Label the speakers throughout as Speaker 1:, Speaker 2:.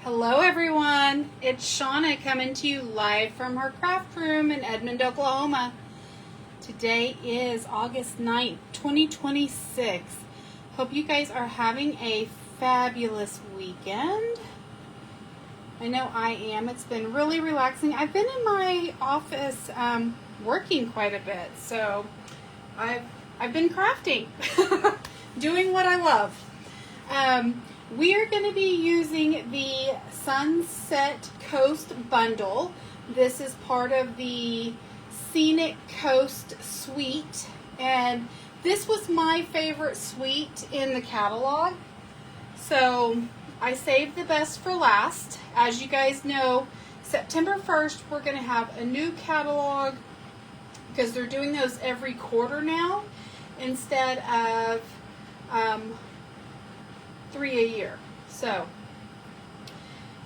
Speaker 1: Hello everyone, it's Shauna coming to you live from her craft room in Edmond, Oklahoma. Today is August 9th, 2026. Hope you guys are having a fabulous weekend. I know I am. It's been really relaxing. I've been in my office working quite a bit, so I've been crafting, doing what I love. We are going to be using the Sunset Coast bundle. This is part of the Scenic Coast suite, and this was my favorite suite in the catalog. So I saved the best for last. As you guys know, September 1st we're going to have a new catalog because they're doing those every quarter now instead of 3 a year. So,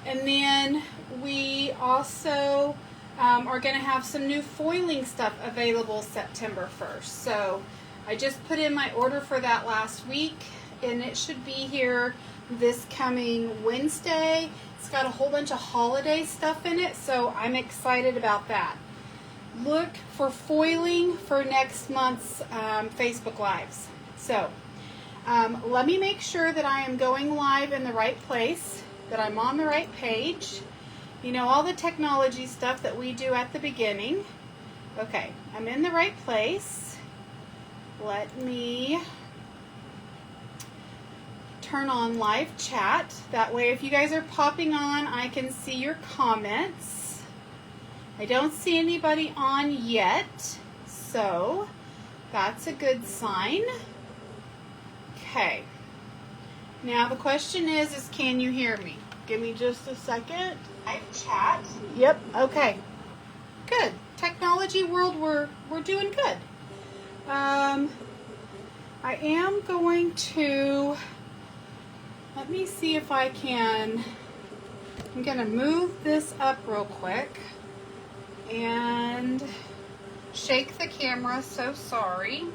Speaker 1: and then we also are going to have some new foiling stuff available September 1st. So I just put in my order for that last week, and it should be here this coming Wednesday. It's got a whole bunch of holiday stuff in it, so I'm excited about that. Look for foiling for next month's Facebook Lives. So let me make sure that I am going live in the right place, that I'm on the right page. You know, all the technology stuff that we do at the beginning. Okay, I'm in the right place. Let me turn on live chat. That way, if you guys are popping on, I can see your comments. I don't see anybody on yet, so that's a good sign. Okay. Now the question is can you hear me? Give me just a second. Live chat. Yep. Okay. Good. Technology world, we're doing good. I am going to, let me see if I can, I'm going to move this up real quick and shake the camera, so sorry.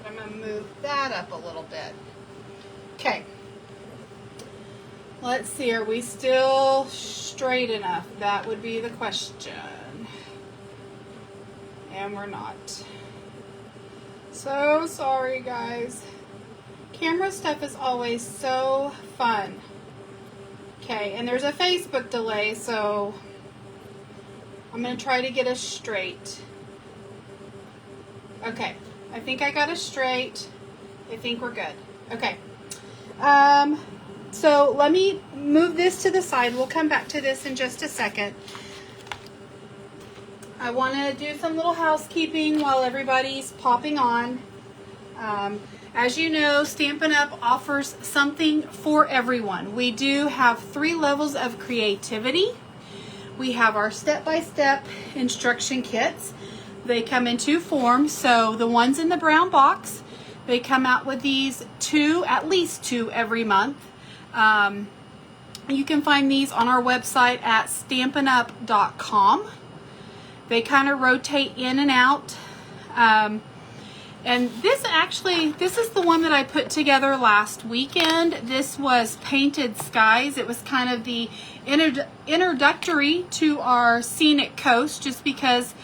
Speaker 1: I'm going to move that up a little bit. Okay. Let's see, are we still straight enough? That would be the question. And we're not. So sorry, guys. Camera stuff is always so fun. Okay, and there's a Facebook delay, so I'm going to try to get us straight. Okay. I think I got us straight. I think we're good. Okay. So let me move this to the side. We'll come back to this in just a second. I want to do some little housekeeping while everybody's popping on. As you know, Stampin' Up! Offers something for everyone. We do have 3 levels of creativity. We have our step-by-step instruction kits. They come in 2 forms. So the ones in the brown box, they come out with these at least two every month. You can find these on our website at stampinup.com. They kind of rotate in and out. And this is the one that I put together last weekend. This was Painted Skies. It was kind of the introductory to our Scenic Coast, just because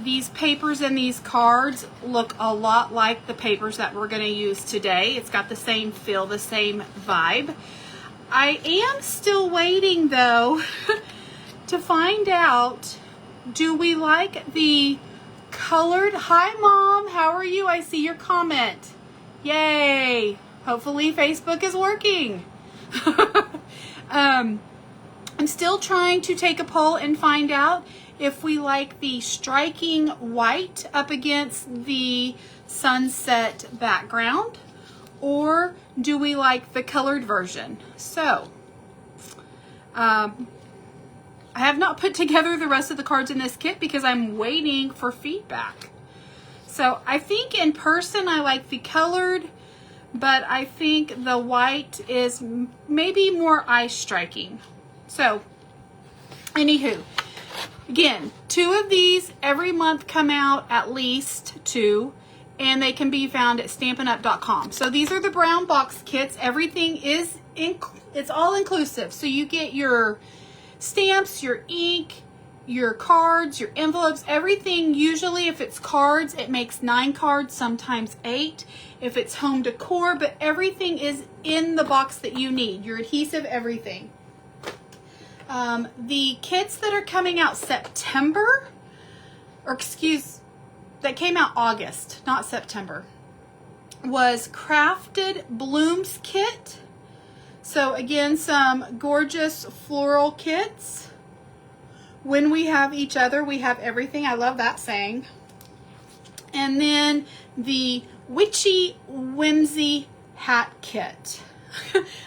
Speaker 1: these papers and these cards look a lot like the papers that we're going to use today. It's got the same feel, the same vibe. I am still waiting, though, to find out, do we like the colored? Hi, Mom. How are you? I see your comment. Yay. Hopefully Facebook is working. I'm still trying to take a poll and find out if we like the striking white up against the sunset background, or do we like the colored version? So, I have not put together the rest of the cards in this kit because I'm waiting for feedback. So I think in person I like the colored, but I think the white is maybe more eye striking. So, anywho. Again, 2 of these every month come out, at least 2, and they can be found at stampinup.com. So these are the brown box kits. Everything is it's all inclusive. So you get your stamps, your ink, your cards, your envelopes, everything. Usually if it's cards, it makes 9 cards, sometimes 8 if it's home decor, but everything is in the box that you need. Your adhesive, everything. The kits that are coming out September, that came out August, not September, was Crafted Blooms Kit. So again, some gorgeous floral kits. When we have each other, we have everything. I love that saying. And then the Witchy Whimsy Hat Kit.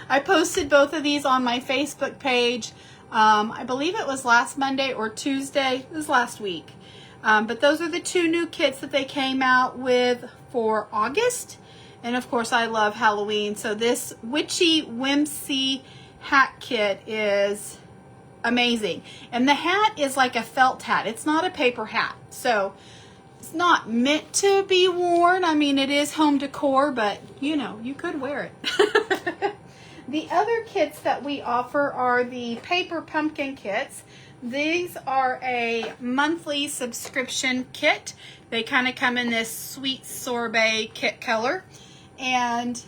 Speaker 1: I posted both of these on my Facebook page. I believe it was last Monday or Tuesday. It was last week. But those are the 2 new kits that they came out with for August. And of course, I love Halloween. So this Witchy Whimsy Hat Kit is amazing. And the hat is like a felt hat. It's not a paper hat. So it's not meant to be worn. I mean, it is home decor, but you know, you could wear it. The other kits that we offer are the paper pumpkin kits. These are a monthly subscription kit. They kind of come in this sweet sorbet kit color. And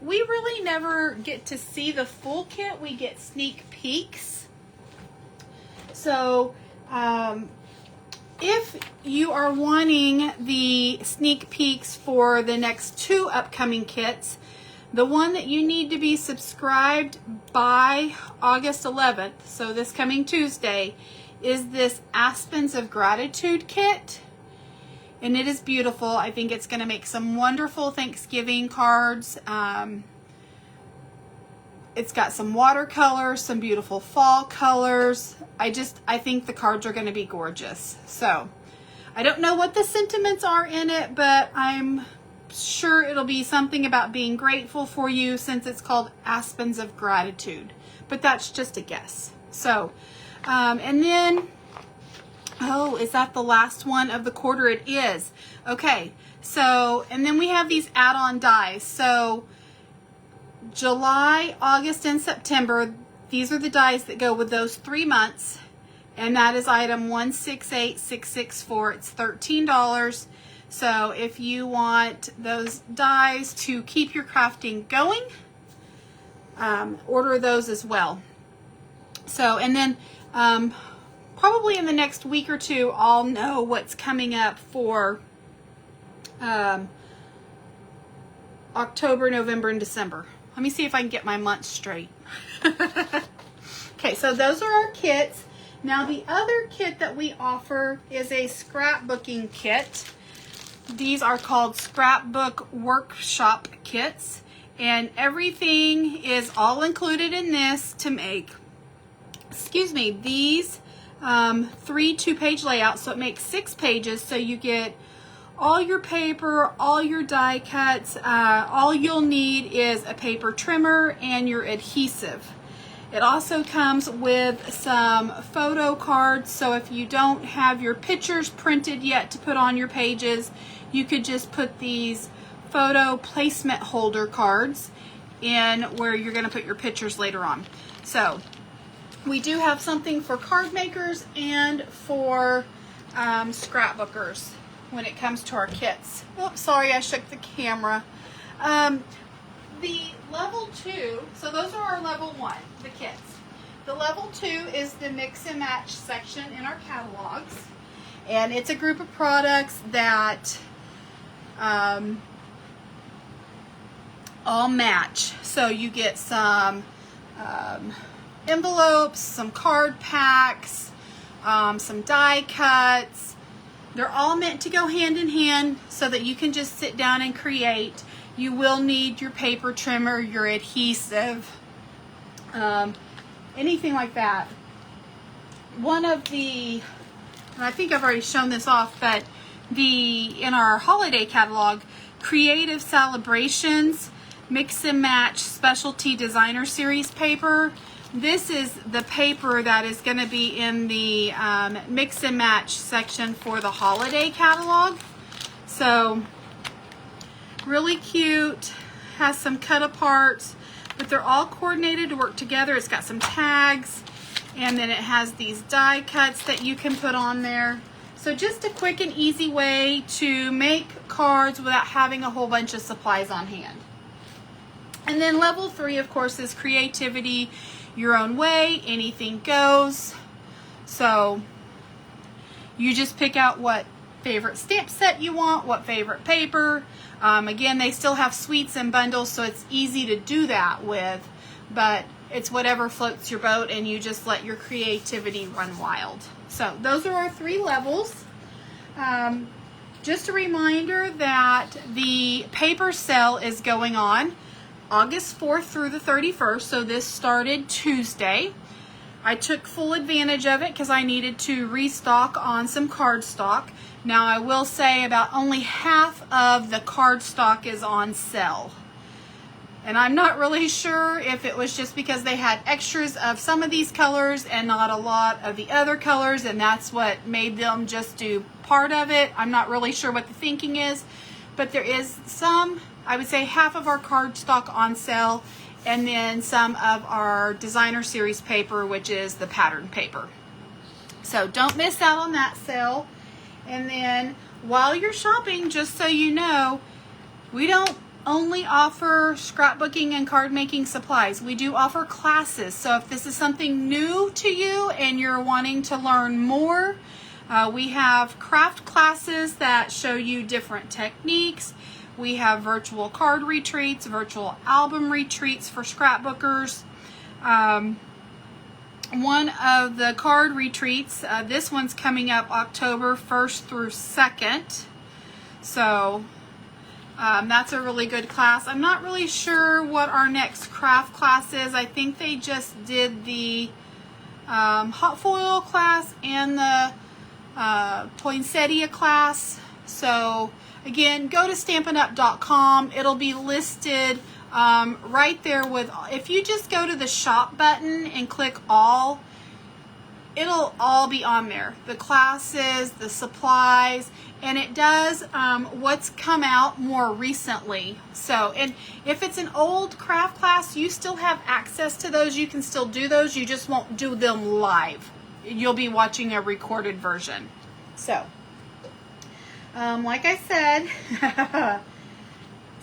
Speaker 1: we really never get to see the full kit. We get sneak peeks. So if you are wanting the sneak peeks for the next 2 upcoming kits, the one that you need to be subscribed by August 11th, so this coming Tuesday, is this Aspens of Gratitude kit. And it is beautiful. I think it's going to make some wonderful Thanksgiving cards. It's got some watercolors, some beautiful fall colors. I think the cards are going to be gorgeous. So I don't know what the sentiments are in it, but I'm sure it'll be something about being grateful for you, since it's called Aspens of Gratitude. But that's just a guess. So, and then, oh, is that the last one of the quarter? It is. Okay, so, and then we have these add-on dies. So July, August, and September, these are the dies that go with those 3 months. And that is item 168664. It's $13. So if you want those dies to keep your crafting going, order those as well. So, and then probably in the next week or 2, I'll know what's coming up for October, November, and December. Let me see if I can get my months straight. Okay, so those are our kits. Now the other kit that we offer is a scrapbooking kit. These are called Scrapbook Workshop Kits, and everything is all included in this to make, these 3 2-page layouts. So it makes 6 pages, so you get all your paper, all your die cuts. All you'll need is a paper trimmer and your adhesive. It also comes with some photo cards, so if you don't have your pictures printed yet to put on your pages, you could just put these photo placement holder cards in where you're going to put your pictures later on. So we do have something for card makers and for scrapbookers when it comes to our kits. Oops, sorry, I shook the camera. The level 2, so those are our level 1, the kits. The level 2 is the mix and match section in our catalogs. And it's a group of products that all match. So you get some envelopes, some card packs, some die cuts. They're all meant to go hand in hand so that you can just sit down and create. You will need your paper trimmer, your adhesive, anything like that. One of the, and I think I've already shown this off, but in our holiday catalog, Creative Celebrations Mix and Match Specialty Designer Series paper. This is the paper that is going to be in the mix and match section for the holiday catalog. So really cute, has some cut aparts, but they're all coordinated to work together. It's got some tags, and then it has these die cuts that you can put on there. So just a quick and easy way to make cards without having a whole bunch of supplies on hand. And then level 3, of course, is creativity, your own way, anything goes. So you just pick out what favorite stamp set you want, what favorite paper. Again, they still have suites and bundles, so it's easy to do that with, but it's whatever floats your boat, and you just let your creativity run wild. So those are our 3 levels. Just a reminder that the paper sale is going on August 4th through the 31st, so this started Tuesday. I took full advantage of it because I needed to restock on some cardstock. Now I will say about only half of the cardstock is on sale. And I'm not really sure if it was just because they had extras of some of these colors and not a lot of the other colors, and that's what made them just do part of it. I'm not really sure what the thinking is, but there is some, I would say half of our cardstock on sale, and then some of our designer series paper, which is the pattern paper. So don't miss out on that sale. And then while you're shopping, just so you know, we don't only offer scrapbooking and card making supplies. We do offer classes. So if this is something new to you and you're wanting to learn more, we have craft classes that show you different techniques. We have virtual card retreats, virtual album retreats for scrapbookers. One of the card retreats, this one's coming up October 1st through 2nd. So that's a really good class. I'm not really sure what our next craft class is. I think they just did the hot foil class and the poinsettia class. So again, go to stampinup.com. It'll be listed right there with, if you just go to the shop button and click all, it'll all be on there. The classes, the supplies, and it does what's come out more recently. So, and if it's an old craft class, you still have access to those. You can still do those. You just won't do them live. You'll be watching a recorded version. So, like I said,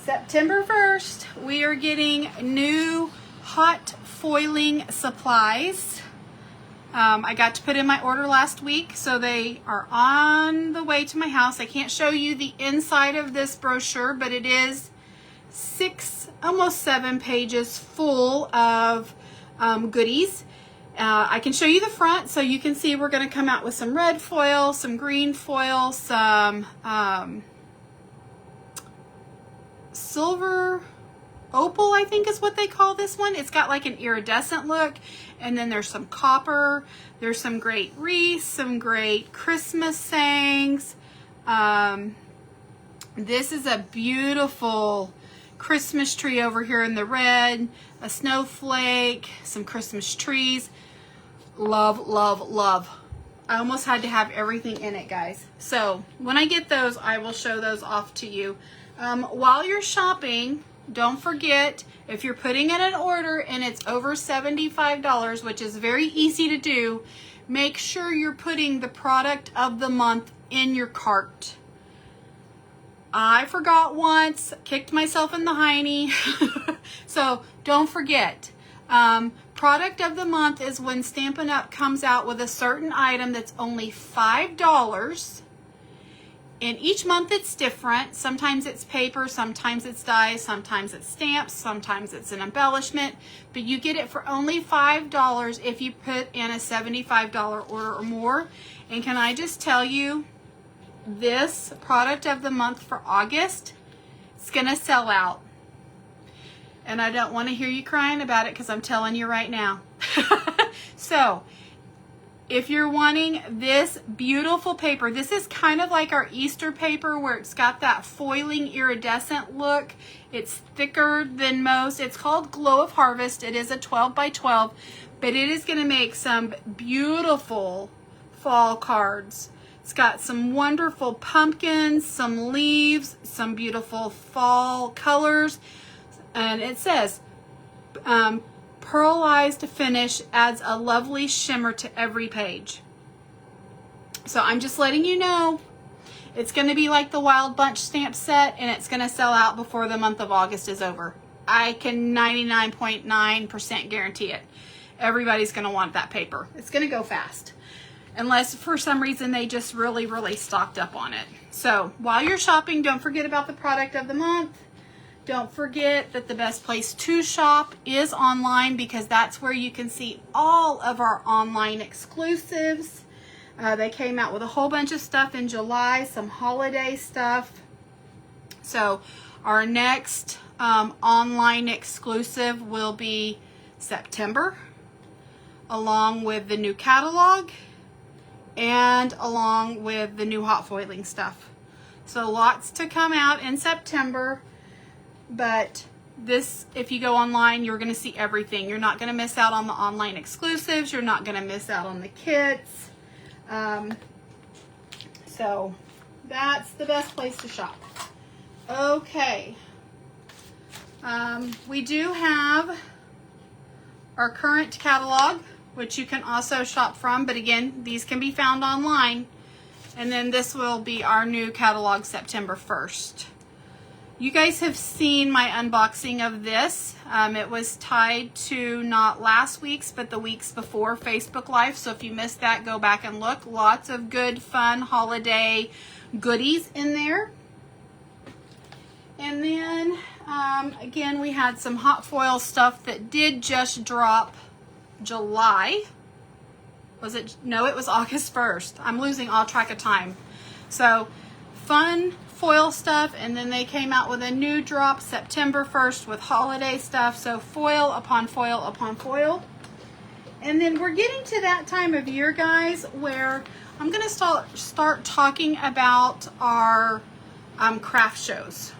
Speaker 1: September 1st, we are getting new hot foiling supplies. I got to put in my order last week, so they are on the way to my house. I can't show you the inside of this brochure, but it is 6, almost 7 pages full of goodies. I can show you the front so you can see we're going to come out with some red foil, some green foil, some silver opal, I think is what they call this one. It's got like an iridescent look, and then there's some copper. There's some great wreaths, some great Christmas sayings. This is a beautiful Christmas tree over here in the red, a snowflake, some Christmas trees. Love, love, love. I almost had to have everything in it, guys. So when I get those, I will show those off to you. While you're shopping, don't forget, if you're putting in an order and it's over $75, which is very easy to do, make sure you're putting the product of the month in your cart. I forgot once, kicked myself in the hiney. So don't forget. Product of the month is when Stampin' Up! Comes out with a certain item that's only $5. And each month it's different. Sometimes it's paper, sometimes it's dies, sometimes it's stamps, sometimes it's an embellishment. But you get it for only $5 if you put in a $75 order or more. And can I just tell you, this product of the month for August, it's going to sell out. And I don't want to hear you crying about it because I'm telling you right now. So, if you're wanting this beautiful paper, this is kind of like our Easter paper where it's got that foiling iridescent look. It's thicker than most. It's called Glow of Harvest. It is a 12 by 12, but it is going to make some beautiful fall cards. It's got some wonderful pumpkins, some leaves, some beautiful fall colors. And it says, pearlized finish adds a lovely shimmer to every page. So I'm just letting you know, it's going to be like the Wild Bunch stamp set, and it's going to sell out before the month of August is over. I can 99.9% guarantee it. Everybody's going to want that paper. It's going to go fast, unless for some reason they just really, really stocked up on it. So while you're shopping, don't forget about the product of the month. Don't forget that the best place to shop is online, because that's where you can see all of our online exclusives. They came out with a whole bunch of stuff in July, some holiday stuff. So our next online exclusive will be September, along with the new catalog and along with the new hot foiling stuff. So lots to come out in September. But this, if you go online, you're going to see everything. You're not going to miss out on the online exclusives. You're not going to miss out on the kits. So that's the best place to shop. Okay. We do have our current catalog, which you can also shop from. But again, these can be found online. And then this will be our new catalog September 1st. You guys have seen my unboxing of this. It was tied to not last week's, but the weeks before Facebook Live. So if you missed that, go back and look. Lots of good, fun holiday goodies in there. And then, again, we had some hot foil stuff that did just drop July. Was it? No, it was August 1st. I'm losing all track of time. So, fun foil stuff, and then they came out with a new drop September 1st with holiday stuff. So foil upon foil upon foil. And then we're getting to that time of year, guys, where I'm going to start talking about our craft shows.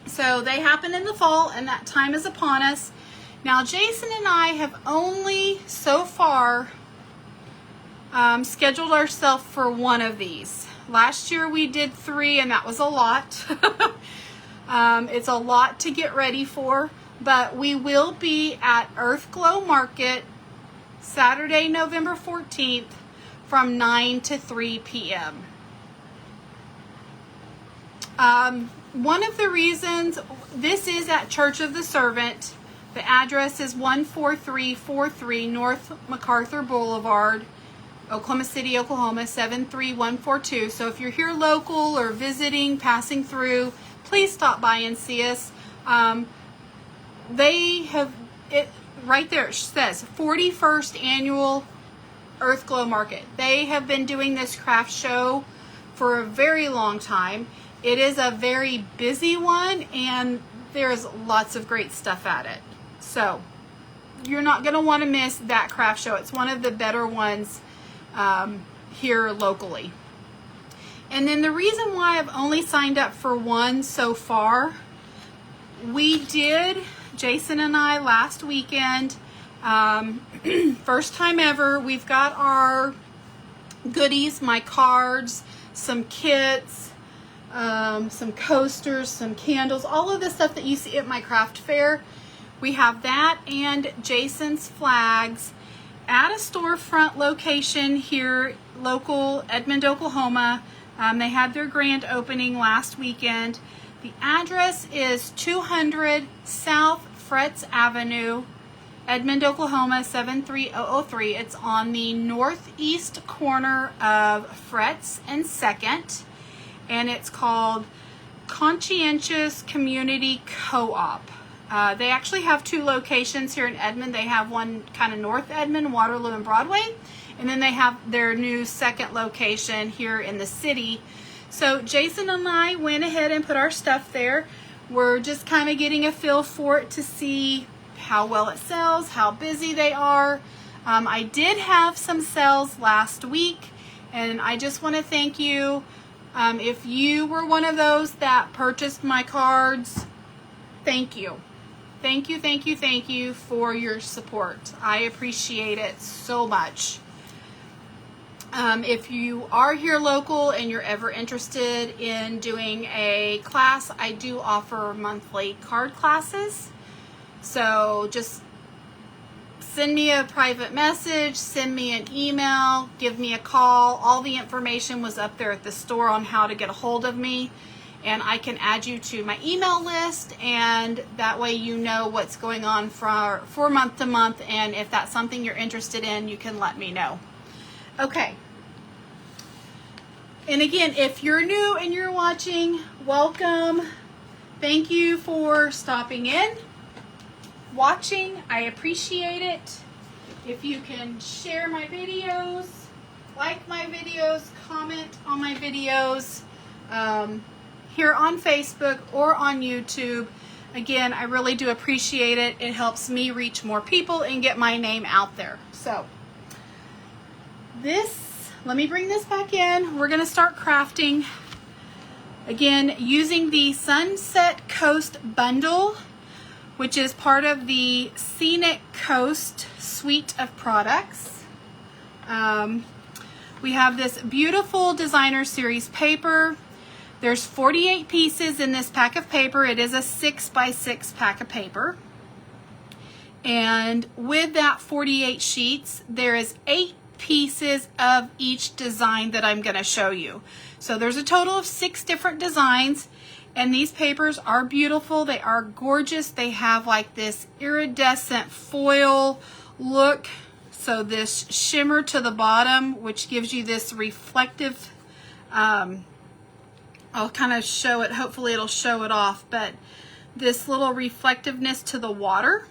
Speaker 1: So they happen in the fall, and that time is upon us. Now, Jason and I have only so far scheduled ourselves for one of these. Last year we did 3, and that was a lot. It's a lot to get ready for, but we will be at Earth Glow Market Saturday, November 14th from 9 to 3 p.m. One of the reasons, this is at Church of the Servant. The address is 14343 North MacArthur Boulevard, Oklahoma City, Oklahoma 73142. So if you're here local or visiting, passing through, please stop by and see us. They have it right there. It says 41st Annual Earth Glow Market. They have been doing this craft show for a very long time. It is a very busy one, and there's lots of great stuff at it. So you're not going to want to miss that craft show. It's one of the better ones here locally. And then the reason why I've only signed up for one so far, we did, Jason and I, last weekend, first time ever, we've got our goodies, my cards, some kits, some coasters, some candles, all of the stuff that you see at my craft fair. We have that and Jason's flags at a storefront location here, local Edmond, Oklahoma. They had their grand opening last weekend. The address is 200 South Fretz Avenue, Edmond, Oklahoma 73003. It's on the northeast corner of Fretz and 2nd, and it's called Conscientious Community Co-op. They actually have 2 locations here in Edmond. They have one kind of North Edmond, Waterloo and Broadway, and then they have their new 2nd location here in the city. So Jason and I went ahead and put our stuff there. We're just kind of getting a feel for it to see how well it sells, how busy they are. I did have some sales last week, and I just want to thank you. If you were one of those that purchased my cards, thank you. Thank you, thank you, thank you for your support. I appreciate it so much. If you are here local and you're ever interested in doing a class, I do offer monthly card classes. So just send me a private message, send me an email, give me a call. All the information was up there at the store on how to get a hold of me, and I can add you to my email list, and that way you know what's going on for month to month, and if that's something you're interested in, you can let me know. Okay. And again, if you're new and you're watching, welcome. Thank you for stopping in, watching. I appreciate it. If you can share my videos, like my videos, comment on my videos here on Facebook or on YouTube. Again, I really do appreciate it. It helps me reach more people and get my name out there. So let me bring this back in. We're going to start crafting. Again, using the Sunset Coast bundle, which is part of the Scenic Coast suite of products. We have this beautiful designer series paper. There's 48 pieces in this pack of paper. It is a 6x6 pack of paper. And with that 48 sheets, there is 8 pieces of each design that I'm going to show you. So there's a total of 6 different designs, and these papers are beautiful. They are gorgeous. They have like this iridescent foil look. So this shimmer to the bottom, which gives you this reflective, I'll kind of show it, hopefully it'll show it off, but this little reflectiveness to the water.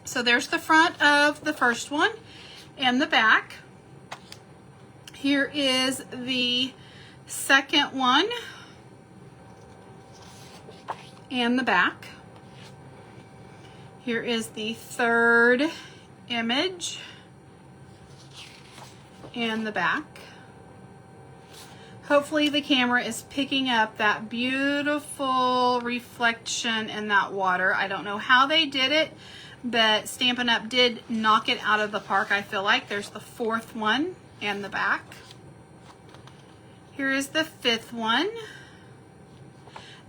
Speaker 1: So there's the front of the first one and the back. Here is the second one and the back. Here is the third image and the back. Hopefully the camera is picking up that beautiful reflection in that water. I don't know how they did it, but Stampin' Up! Did knock it out of the park, I feel like. There's the fourth one and the back. Here is the fifth one.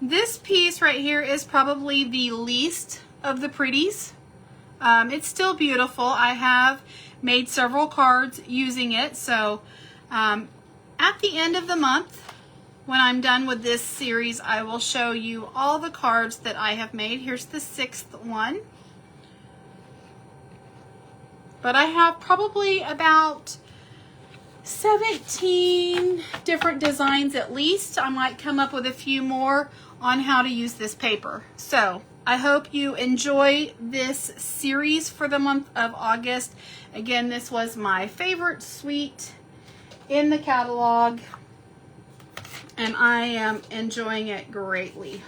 Speaker 1: This piece right here is probably the least of the pretties. It's still beautiful. I have made several cards using it. So at the end of the month, when I'm done with this series, I will show you all the cards that I have made. Here's the sixth one. But I have probably about 17 different designs at least. I might come up with a few more on how to use this paper. So I hope you enjoy this series for the month of August. Again, this was my favorite suite in the catalog, and I am enjoying it greatly.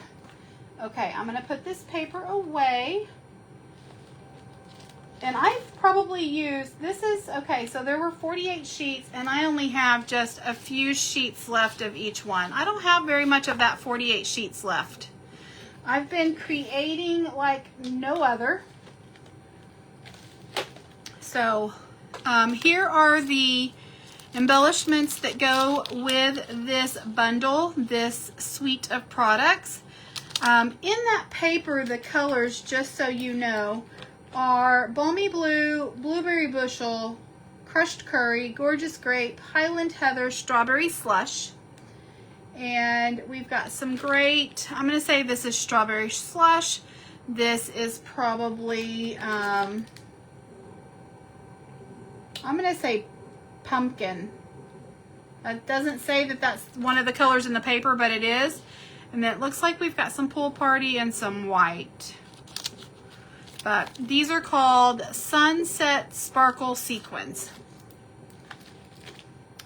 Speaker 1: Okay, I'm going to put this paper away. And I've probably used, okay, so there were 48 sheets, and I only have just a few sheets left of each one. I don't have very much of that 48 sheets left. I've been creating like no other. So here are the embellishments that go with this bundle, this suite of products. In that paper, the colors, just so you know, are Balmy Blue, Blueberry Bushel, Crushed Curry, Gorgeous Grape, Highland Heather, Strawberry Slush. And we've got some great, I'm going to say this is Strawberry Slush. This is probably, I'm going to say Pumpkin. It doesn't say that that's one of the colors in the paper, but it is. And then it looks like we've got some Pool Party and some white. But these are called Sunset Sparkle Sequins.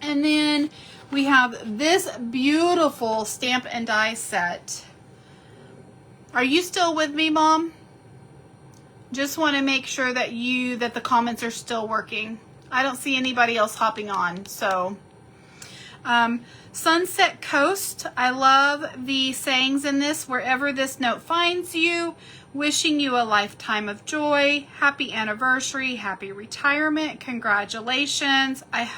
Speaker 1: And then we have this beautiful stamp and die set. Are you still with me, Mom? Just want to make sure that the comments are still working. I don't see anybody else hopping on. So Sunset Coast, I love the sayings in this. Wherever this note finds you, wishing you a lifetime of joy, happy anniversary, happy retirement, congratulations. I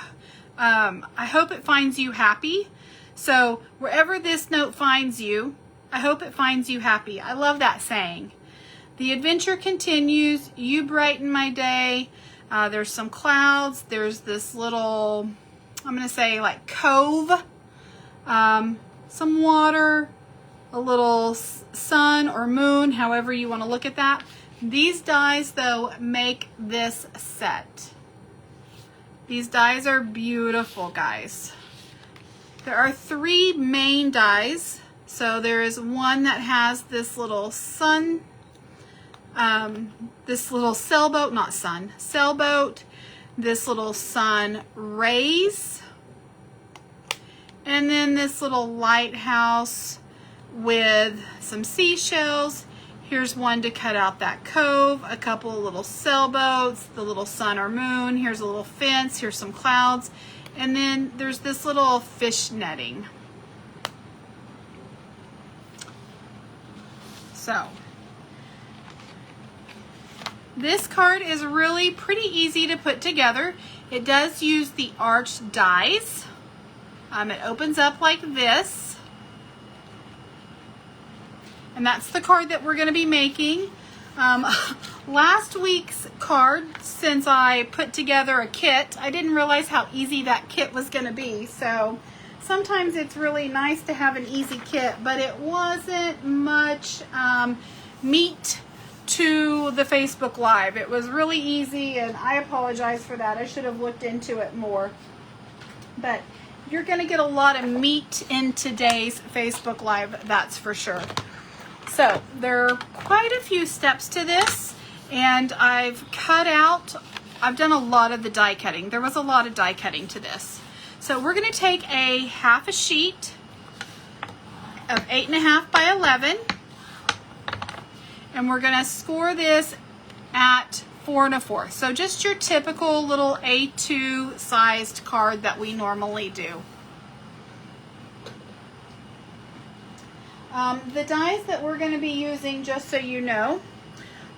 Speaker 1: hope it finds you happy. So wherever this note finds you, I hope it finds you happy. I love that saying. The adventure continues. You brighten my day. There's some clouds. There's this little, I'm going to say like cove, some water, a little sun or moon, however you want to look at that. These dies, though, make this set. These dies are beautiful, guys. There are 3 main dies. So there is one that has this little sun, this little sailboat, not sun, sailboat, this little sun rays, and then this little lighthouse with some seashells. Here's one to cut out that cove, a couple of little sailboats, the little sun or moon. Here's a little fence, here's some clouds, and then there's this little fish netting. So, this card is really pretty easy to put together. It does use the arched dies. It opens up like this. And that's the card that we're going to be making. Last week's card, since I put together a kit, I didn't realize how easy that kit was going to be. So sometimes it's really nice to have an easy kit, but it wasn't much meat to the Facebook Live. It was really easy, and I apologize for that. I should have looked into it more. But you're going to get a lot of meat in today's Facebook Live, that's for sure. So there are quite a few steps to this, and I've done a lot of the die cutting. There was a lot of die cutting to this. So we're going to take a half a sheet of 8.5 by 11, and we're going to score this at 4 1/4. So just your typical little A2 sized card that we normally do. The dies that we're going to be using, just so you know,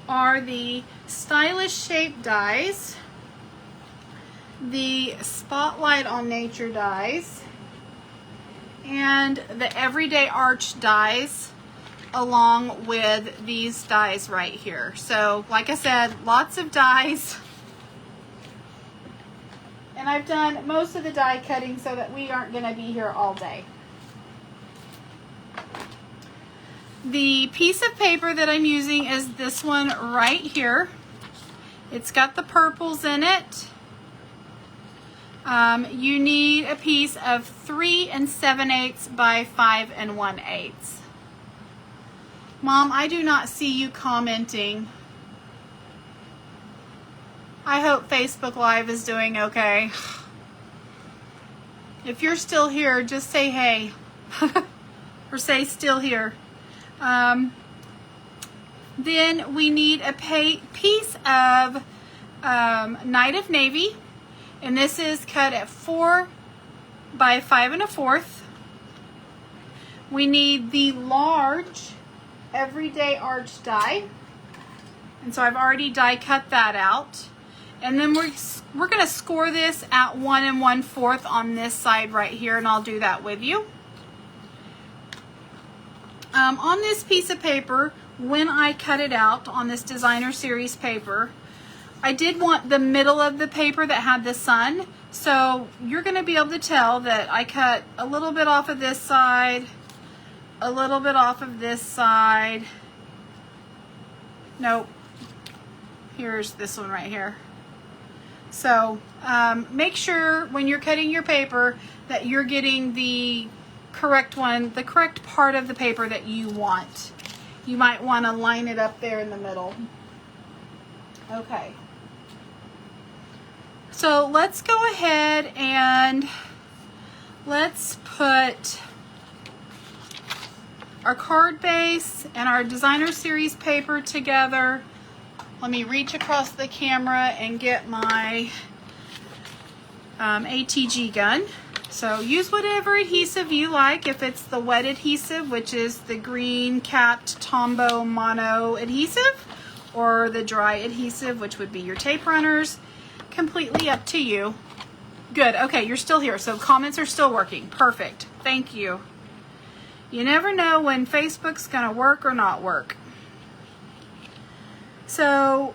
Speaker 1: are the stylish shape dies, the spotlight on nature dies, and the everyday arch dies, along with these dies right here. So like I said, lots of dies, and I've done most of the die cutting so that we aren't going to be here all day. The piece of paper that I'm using is this one right here. It's got the purples in it. You need a piece of 3 7/8 by 5 1/8. Mom, I do not see you commenting. I hope Facebook Live is doing okay. If you're still here, just say hey. Or say still here. Then we need a piece of Night of Navy, and this is cut at 4 by 5 1/4. We need the large everyday arch die, and so I've already die cut that out. And then we're going to score this at 1 1/4 on this side right here, and I'll do that with you. On this piece of paper, when I cut it out on this designer series paper, I did want the middle of the paper that had the sun. So you're going to be able to tell that I cut a little bit off of this side, a little bit off of this side. Nope. Here's this one right here. So make sure when you're cutting your paper that you're getting the correct one, the correct part of the paper that you want. You might want to line it up there in the middle. Okay. So let's go ahead and let's put our card base and our designer series paper together. Let me reach across the camera and get my ATG gun. So use whatever adhesive you like. If it's the wet adhesive, which is the green capped Tombow mono adhesive, or the dry adhesive, which would be your tape runners, completely up to you. Good. Okay, you're still here, so comments are still working. Perfect. Thank you. You never know when Facebook's gonna work or not work. So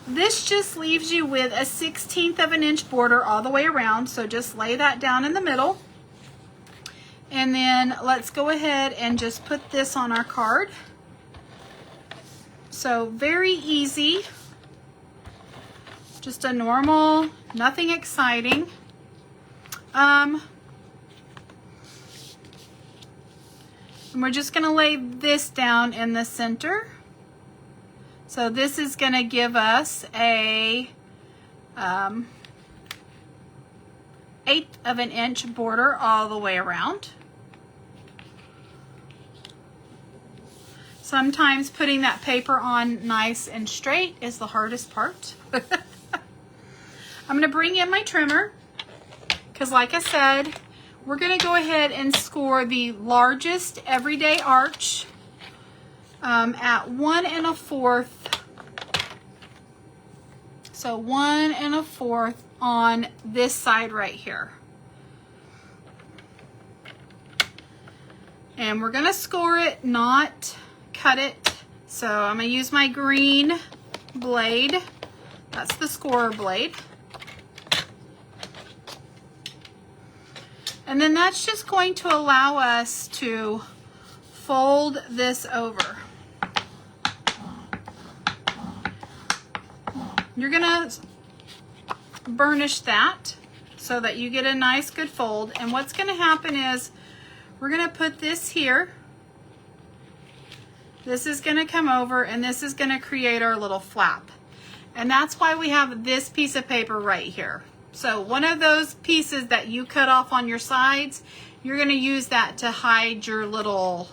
Speaker 1: this just leaves you with a 1/16 of an inch border all the way around. So just lay that down in the middle. And then let's go ahead and just put this on our card. So very easy. Just a normal, nothing exciting. And we're just going to lay this down in the center. So this is going to give us a 1/8 of an inch border all the way around. Sometimes putting that paper on nice and straight is the hardest part. I'm going to bring in my trimmer because, like I said, we're going to go ahead and score the largest everyday arch at 1 1/4. So 1 1/4 on this side right here. And we're going to score it, not cut it. So I'm going to use my green blade. That's the scorer blade. And then that's just going to allow us to fold this over. You're gonna burnish that so that you get a nice good fold. And what's gonna happen is we're gonna put this here. This is gonna come over and this is gonna create our little flap. And that's why we have this piece of paper right here. So one of those pieces that you cut off on your sides, you're gonna use that to hide your little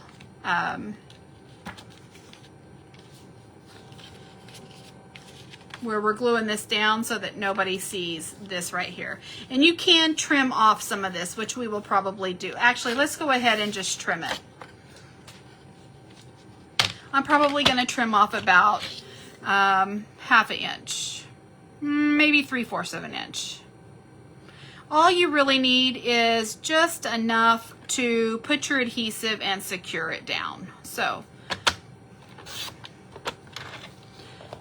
Speaker 1: where we're gluing this down so that nobody sees this right here. And you can trim off some of this, which we will probably do. Actually, let's go ahead and just trim it. I'm probably gonna trim off about 1/2 inch, maybe 3/4 of an inch. All you really need is just enough to put your adhesive and secure it down. So,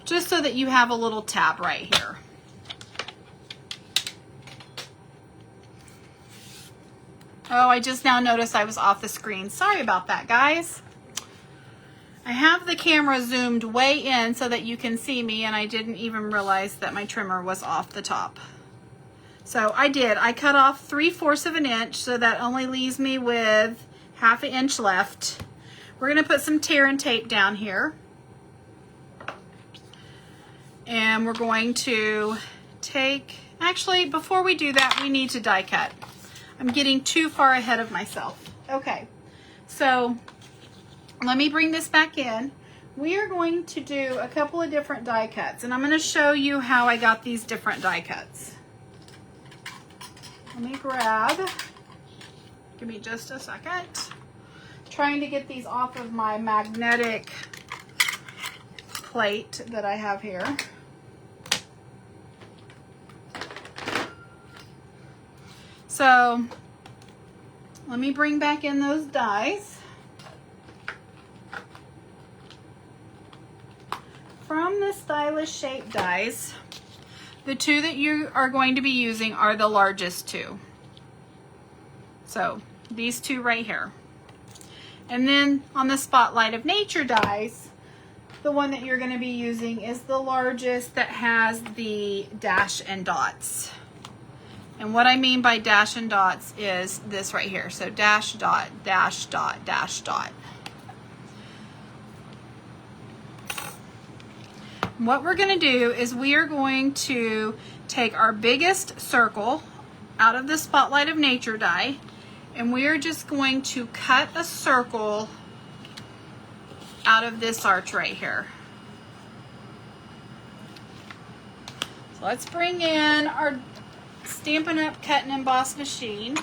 Speaker 1: just so that you have a little tab right here. Oh, I just now noticed I was off the screen. Sorry about that, guys. I have the camera zoomed way in so that you can see me, and I didn't even realize that my trimmer was off the top. So I did. I cut off 3/4 of an inch, so that only leaves me with 1/2 inch left. We're going to put some tear and tape down here. And we're going to take, actually, before we do that, we need to die cut. I'm getting too far ahead of myself. Okay, so let me bring this back in. We are going to do a couple of different die cuts, and I'm going to show you how I got these different die cuts. Let me grab, give me just a second. Trying to get these off of my magnetic plate that I have here. So let me bring back in those dies. From the stylish shape dies, the two that you are going to be using are the largest two. So these two right here. And then on the Spotlight of Nature dies, the one that you're going to be using is the largest that has the dash and dots. And what I mean by dash and dots is this right here. So dash, dot, dash, dot, dash, dot. What we're going to do is we are going to take our biggest circle out of the Spotlight of Nature die, and we are just going to cut a circle out of this arch right here. So let's bring in our Stampin' Up! Cut and Emboss machine.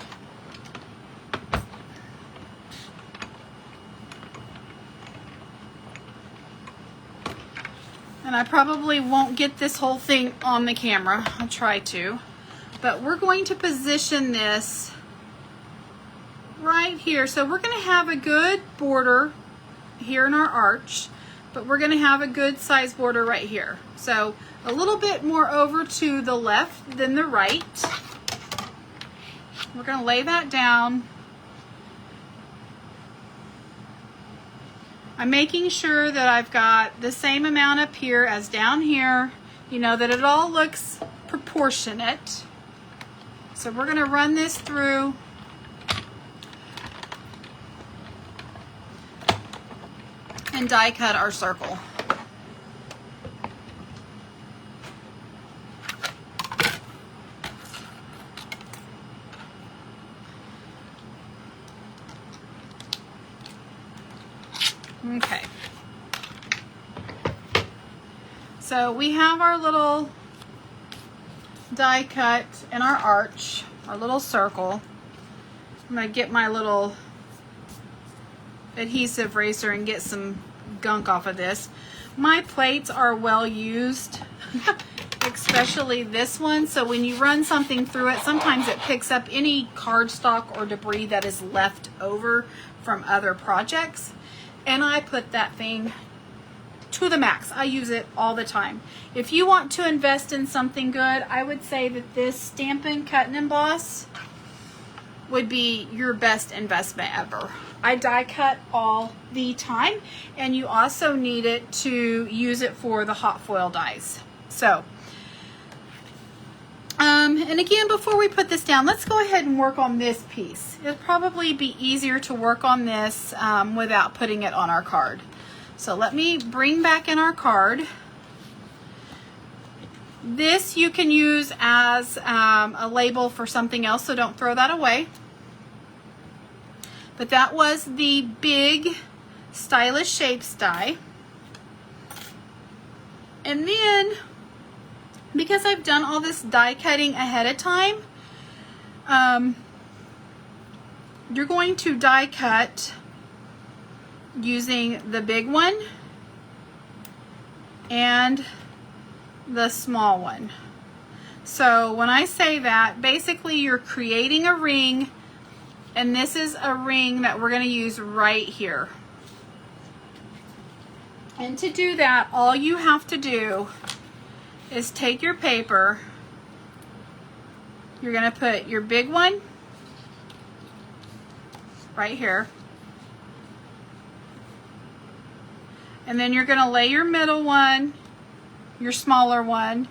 Speaker 1: And I probably won't get this whole thing on the camera. I'll try to. But we're going to position this right here. So we're going to have a good border here in our arch. but we're going to have a good size border right here. So a little bit more over to the left than the right. We're going to lay that down. I'm making sure that I've got the same amount up here as down here, you know, that it all looks proportionate. So we're going to run this through. And die cut our circle. Okay. So we have our little die cut and our arch, our little circle. I'm going to get my little adhesive eraser and get some gunk off of this. My plates are well used, especially this one, so when you run something through it, sometimes it picks up any cardstock or debris that is left over from other projects, and I put that thing to the max. I use it all the time. If you want to invest in something good, I would say that this Stampin' Cut and Emboss would be your best investment ever. I die cut all the time, and you also need it to use it for the hot foil dies. So, and again, before we put this down, let's go ahead and work on this piece. It'll probably be easier to work on this without putting it on our card. So let me bring back in our card. This you can use as a label for something else, so don't throw that away. But that was the big Stylish Shapes die. And then, because I've done all this die cutting ahead of time, you're going to die cut using the big one and the small one. So when I say that, basically you're creating a ring, and this is a ring that we're going to use right here. And to do that, all you have to do is take your paper. You're going to put your big one right here. And then you're going to lay your middle one, your smaller one,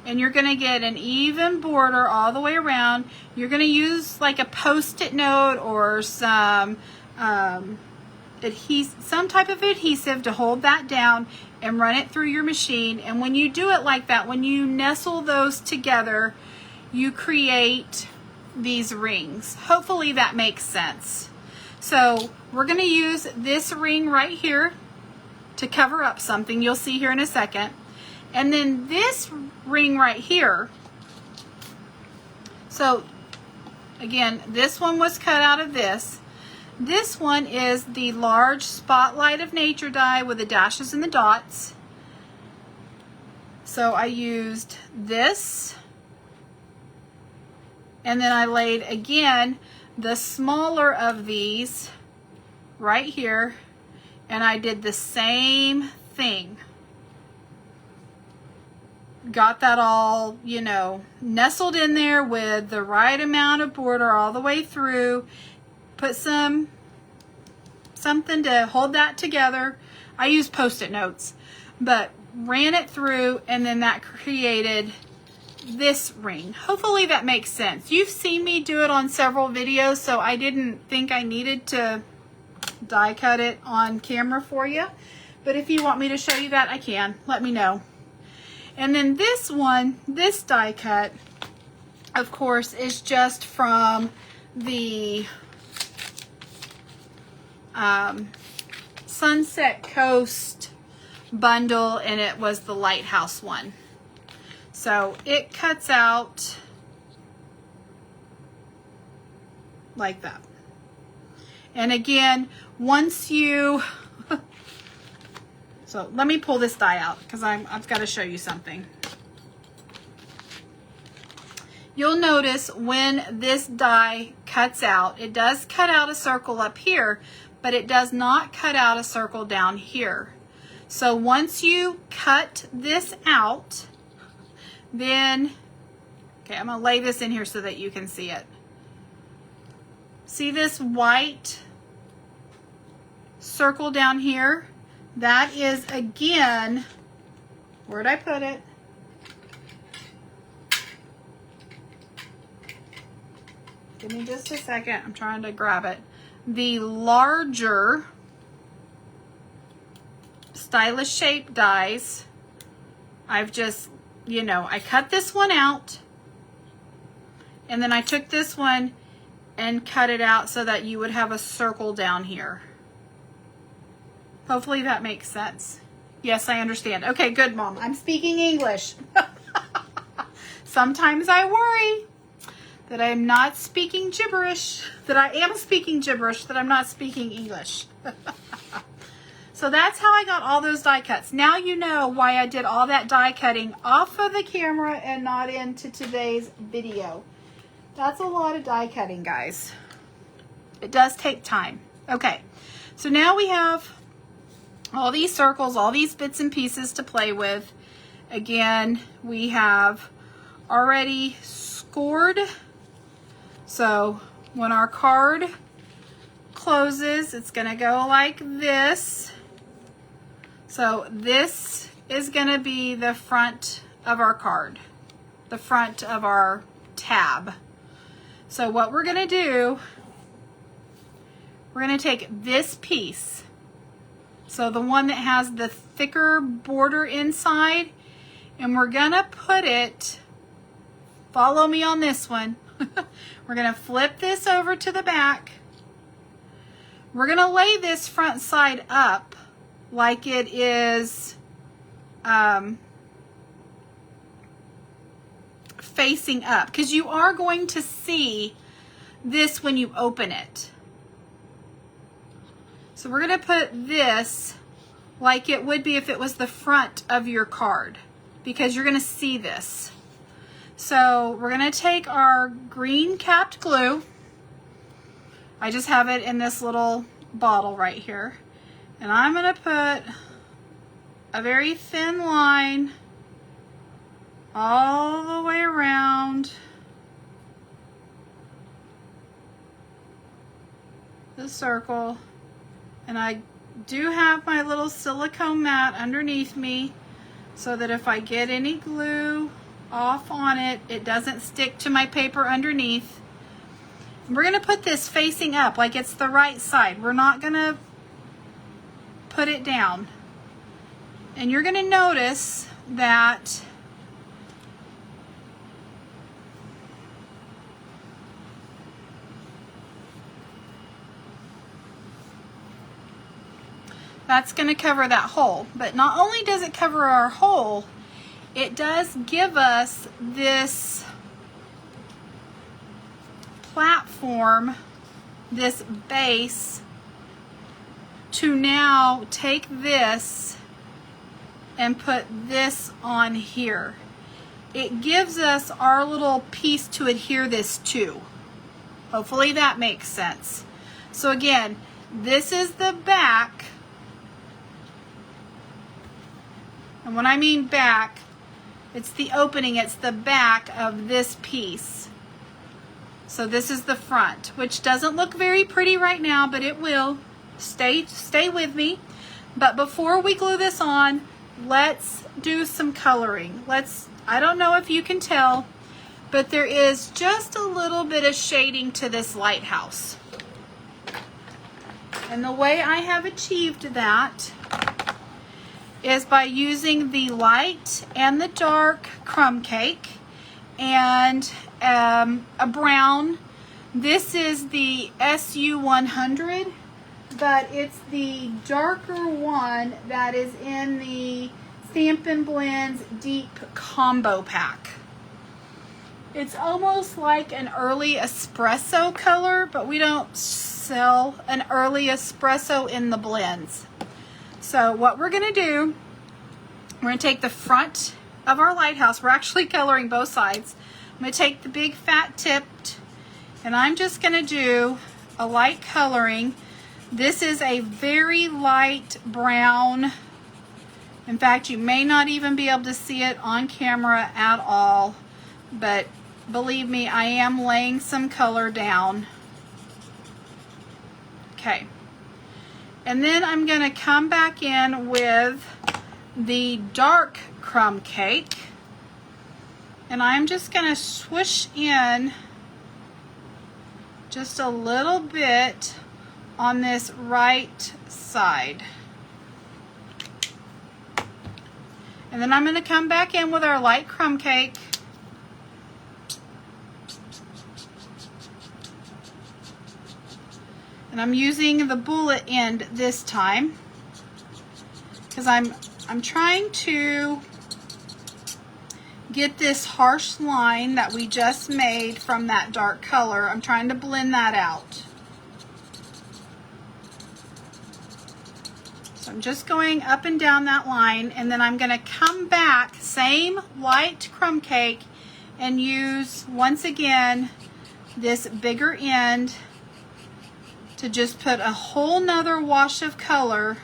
Speaker 1: and you're going to get an even border all the way around. You're going to use like a Post-it note or some some type of adhesive to hold that down and run it through your machine. And when you do it like that, when you nestle those together, you create these rings. Hopefully that makes sense. So we're going to use this ring right here to cover up something you'll see here in a second. And then this ring right here, so again, this one was cut out of this. This one is the large Spotlight of Nature die with the dashes and the dots. So I used this, and then I laid again the smaller of these right here, and I did the same thing. Got that all, you know, nestled in there with the right amount of border all the way through. Put something to hold that together. I used Post-it notes, but ran it through, and then that created this ring. Hopefully that makes sense. You've seen me do it on several videos, so I didn't think I needed to die cut it on camera for you. But if you want me to show you that, I can. Let me know. And then this one, this die cut, of course, is just from the Sunset Coast bundle, and it was the Lighthouse one. So it cuts out like that. And again, once you so let me pull this die out because I've got to show you something. You'll notice when this die cuts out, it does cut out a circle up here, but it does not cut out a circle down here. So once you cut this out, then, okay, I'm gonna lay this in here so that you can see it. See this white circle down here? That is, again, where'd I put it? Give me just a second, I'm trying to grab it. The larger stylish shape dies. I've just, you know, I cut this one out, and then I took this one and cut it out so that you would have a circle down here. Hopefully that makes sense. Yes, I understand. Okay, good, Mom. I'm speaking English. Sometimes I worry that I am not speaking gibberish, that I am speaking gibberish, that I'm not speaking English. So that's how I got all those die cuts. Now you know why I did all that die cutting off of the camera and not into today's video. That's a lot of die cutting, guys. It does take time. Okay, so now we have all these circles, all these bits and pieces to play with. Again, we have already scored. So when our card closes, it's going to go like this. So this is going to be the front of our card, the front of our tab. So what we're going to do, we're going to take this piece, so the one that has the thicker border inside, and we're going to put it, follow me on this one, we're going to flip this over to the back. We're going to lay this front side up like it is facing up, because you are going to see this when you open it. So we're going to put this like it would be if it was the front of your card, because you're going to see this. So we're going to take our green capped glue. I just have it in this little bottle right here. And I'm going to put a very thin line all the way around the circle. And I do have my little silicone mat underneath me so that if I get any glue off on it, it doesn't stick to my paper underneath. We're going to put this facing up like it's the right side. We're not going to put it down. And you're going to notice that that's going to cover that hole. But not only does it cover our hole, it does give us this platform, this base, to now take this and put this on here. It gives us our little piece to adhere this to. Hopefully that makes sense. So again, this is the back. And when I mean back, it's the opening, it's the back of this piece. So this is the front, which doesn't look very pretty right now, but it will. Stay with me. But before we glue this on, let's do some coloring. I don't know if you can tell, but there is just a little bit of shading to this lighthouse. And the way I have achieved that is by using the light and the dark crumb cake and a brown. This is the SU100, but it's the darker one that is in the Stampin' Blends Deep Combo Pack. It's almost like an early espresso color, but we don't sell an early espresso in the blends. So what we're going to do, we're going to take the front of our lighthouse. We're actually coloring both sides. I'm going to take the big fat tipped, and I'm just going to do a light coloring. This is a very light brown In fact, you may not even be able to see it on camera at all, but believe me, I am laying some color down. Okay. And then I'm going to come back in with the dark crumb cake. And I'm just going to swoosh in just a little bit on this right side. And then I'm going to come back in with our light crumb cake. And I'm using the bullet end this time because I'm trying to get this harsh line that we just made from that dark color. I'm trying to blend that out. So I'm just going up and down that line, and then I'm going to come back, same light crumb cake, and use once again this bigger end to just put a whole nother wash of color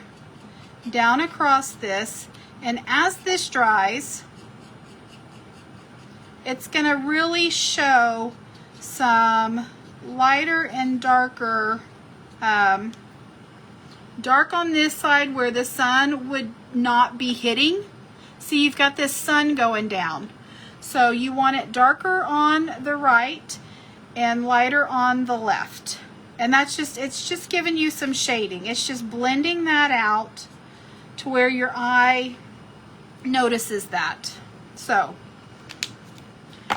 Speaker 1: down across this. And as this dries, it's going to really show some lighter and darker, dark on this side where the sun would not be hitting. See, you've got this sun going down. So you want it darker on the right and lighter on the left. And that's just, it's just giving you some shading. It's just blending that out to where your eye notices that. So,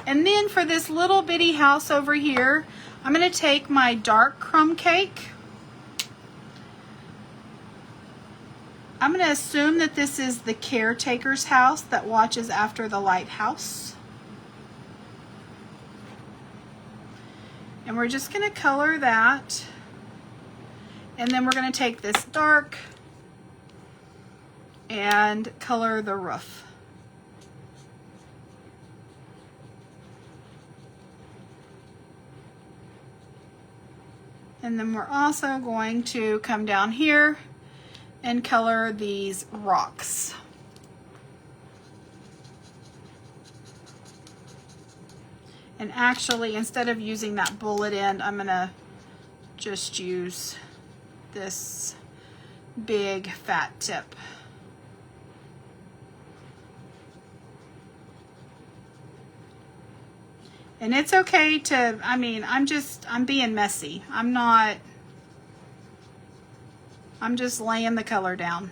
Speaker 1: and then for this little bitty house over here, I'm going to take my dark crumb cake. I'm going to assume that this is the caretaker's house that watches after the lighthouse. And we're just going to color that. And then we're going to take this dark and color the roof. And then we're also going to come down here and color these rocks. And actually, instead of using that bullet end, I'm going to just use this big fat tip. And it's okay to, I mean, I'm being messy. I'm just laying the color down.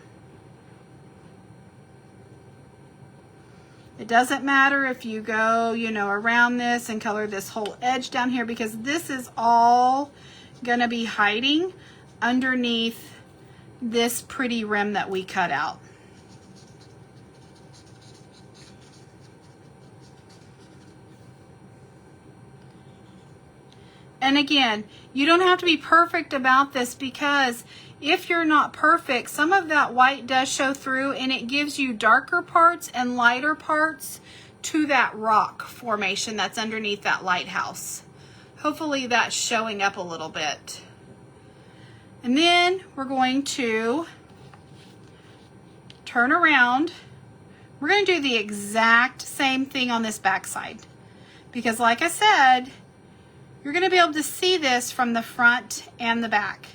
Speaker 1: It doesn't matter if you go, you know, around this and color this whole edge down here, because this is all gonna be hiding underneath this pretty rim that we cut out. And again, you don't have to be perfect about this, because if you're not perfect, some of that white does show through, and it gives you darker parts and lighter parts to that rock formation that's underneath that lighthouse. Hopefully that's showing up a little bit. And then we're going to turn around. We're going to do the exact same thing on this back side, because like I said, you're going to be able to see this from the front and the back.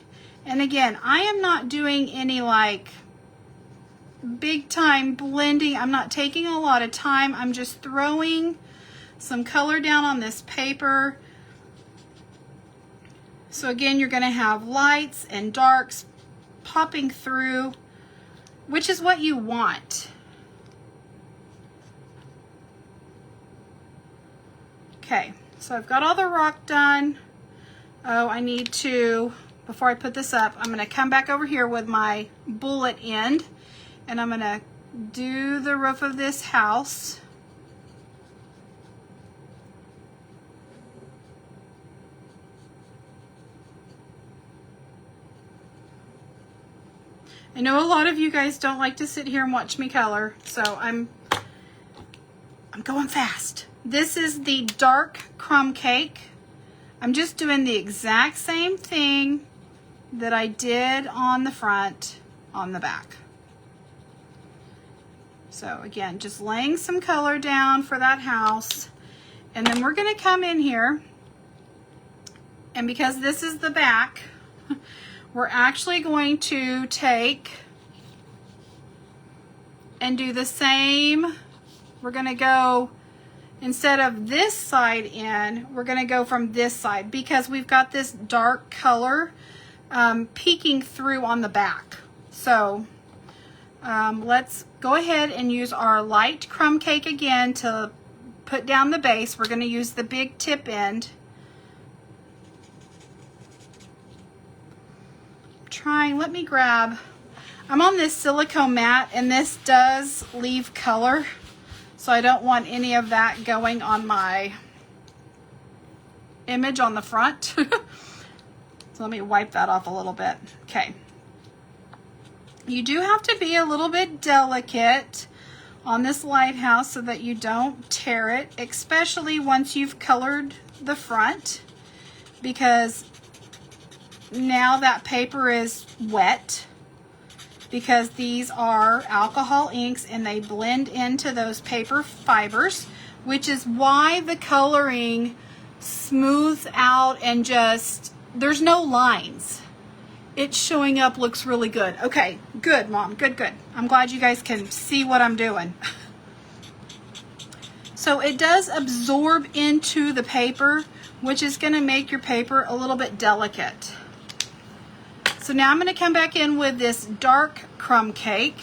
Speaker 1: And again, I am not doing any like big time blending. I'm not taking a lot of time. I'm just throwing some color down on this paper. So again, you're going to have lights and darks popping through, which is what you want. Okay, so I've got all the rock done. Oh, I need to, before I put this up, I'm going to come back over here with my bullet end, and I'm going to do the roof of this house. I know a lot of you guys don't like to sit here and watch me color, so I'm going fast. This is the dark crumb cake. I'm just doing the exact same thing that I did on the front, on the back. So again, just laying some color down for that house. And then we're gonna come in here, and because this is the back, we're actually going to take and do the same. We're gonna go, instead of this side in, we're gonna go from this side because we've got this dark color peeking through on the back. So let's go ahead and use our light crumb cake again to put down the base. We're gonna use the big tip end. Let me grab, I'm on this silicone mat and this does leave color, so I don't want any of that going on my image on the front. So let me wipe that off a little bit. Okay. You do have to be a little bit delicate on this lighthouse so that you don't tear it, especially once you've colored the front, because now that paper is wet, because these are alcohol inks and they blend into those paper fibers, which is why the coloring smooths out and just, there's no lines. It's showing up, looks really good. Okay, good, Mom, good, good. I'm glad you guys can see what I'm doing. So it does absorb into the paper, which is gonna make your paper a little bit delicate. So now I'm going to come back in with this dark crumb cake.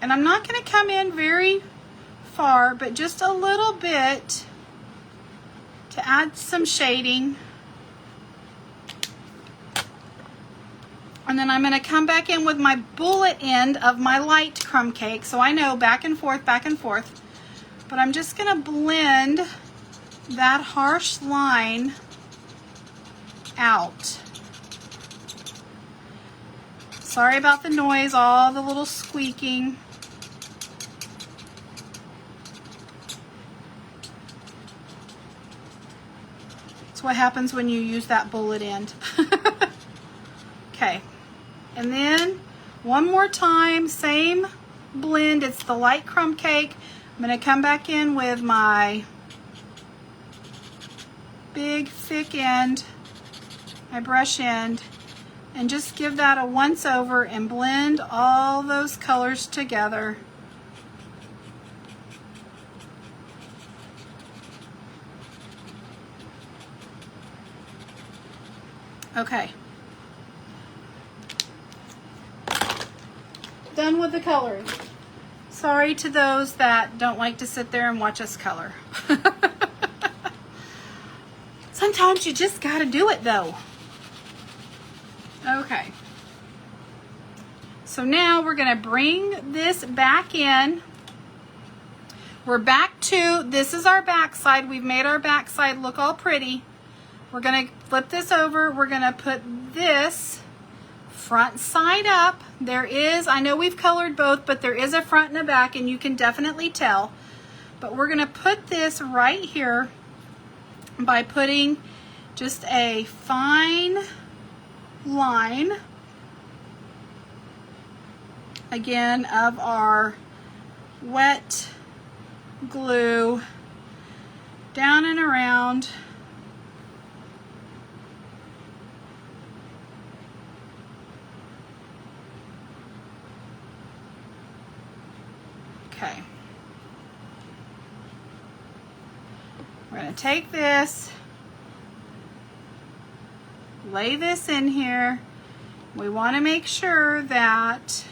Speaker 1: And I'm not going to come in very far, but just a little bit to add some shading. And then I'm going to come back in with my bullet end of my light crumb cake. So I know back and forth, but I'm just going to blend that harsh line out. Sorry about the noise, all the little squeaking. That's what happens when you use that bullet end. Okay, and then one more time, same blend. It's the light crumb cake. I'm going to come back in with my big thick end, my brush end, and just give that a once over and blend all those colors together. Okay. Done with the coloring. Sorry to those that don't like to sit there and watch us color. Sometimes you just gotta do it though. Okay. So now we're gonna bring this back in. We're back to, this is our back side. We've made our back side look all pretty. We're gonna flip this over. We're gonna put this front side up. There is, I know we've colored both, but there is a front and a back, and you can definitely tell. But we're gonna put this right here by putting just a fine line, again, of our wet glue down and around. Okay. We're going to take this, lay this in here. We want to make sure that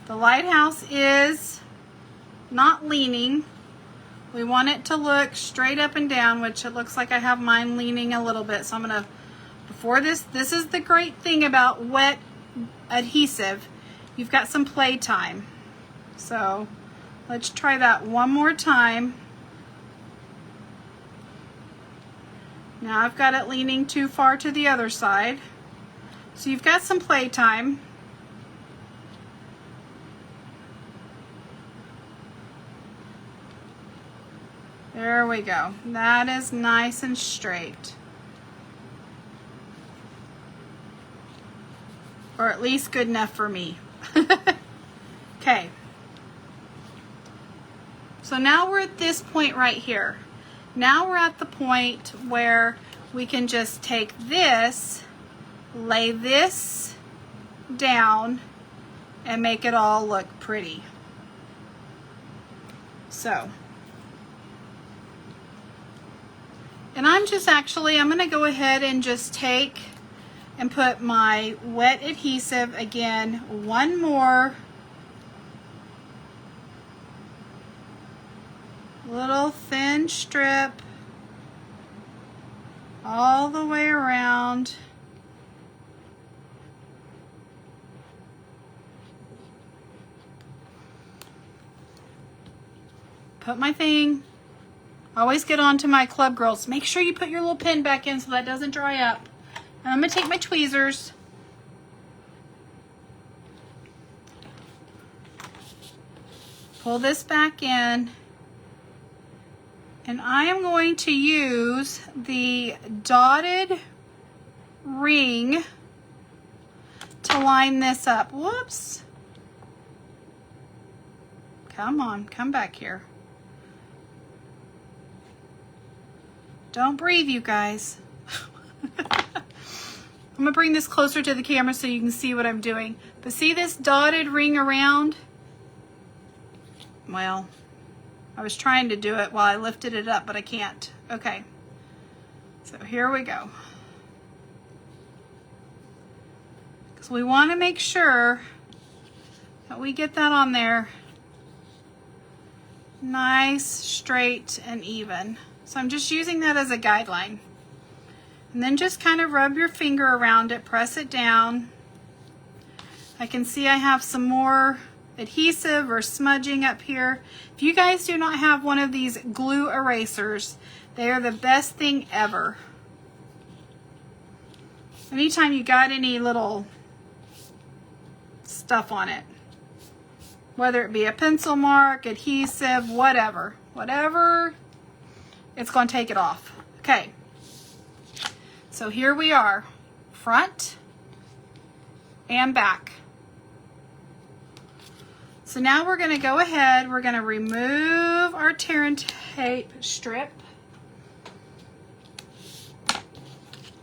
Speaker 1: the lighthouse is not leaning. We want it to look straight up and down, which it looks like I have mine leaning a little bit. So I'm going to, before this is the great thing about wet adhesive. You've got some play time. So let's try that one more time. Now I've got it leaning too far to the other side. So you've got some play time. There we go. That is nice and straight. or at least good enough for me. Okay. So now we're at this point right here. Now we're at the point where we can just take this, lay this down, and make it all look pretty. So, and I'm going to go ahead and just take and put my wet adhesive again, one more little thin strip all the way around. Put my thing. Always get on to my club girls. Make sure you put your little pin back in so that doesn't dry up. And I'm going to take my tweezers. Pull this back in. And I am going to use the dotted ring to line this up. Whoops. Come on, come back here. Don't breathe, you guys. I'm gonna bring this closer to the camera so you can see what I'm doing. But see this dotted ring around? Well, I was trying to do it while I lifted it up, but I can't. Okay, so here we go. Because we want to make sure that we get that on there nice, straight, and even. So I'm just using that as a guideline. And then just kind of rub your finger around it, press it down. I can see I have some more adhesive or smudging up here. If you guys do not have one of these glue erasers, they are the best thing ever. Anytime you got any little stuff on it, whether it be a pencil mark, adhesive, whatever, it's going to take it off. Okay, so here we are, front and back. So now we're going to go ahead, we're going to remove our tear and tape strip.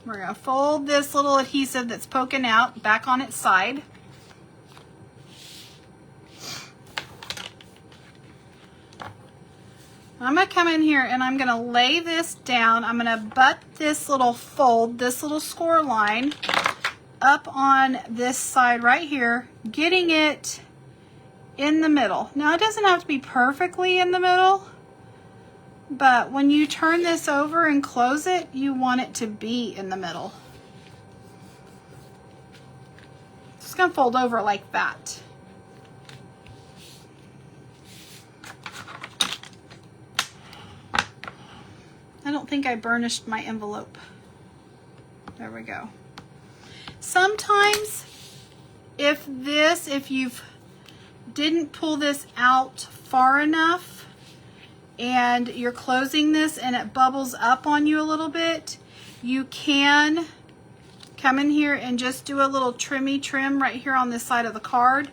Speaker 1: We're going to fold this little adhesive that's poking out back on its side. I'm going to come in here and I'm going to lay this down. I'm going to butt this little fold, this little score line up on this side right here, getting it in the middle. Now it doesn't have to be perfectly in the middle, but when you turn this over and close it, you want it to be in the middle. It's going to fold over like that. I don't think I burnished my envelope. There we go. Sometimes if you've didn't pull this out far enough and you're closing this and it bubbles up on you a little bit, you can come in here and just do a little trim right here on this side of the card.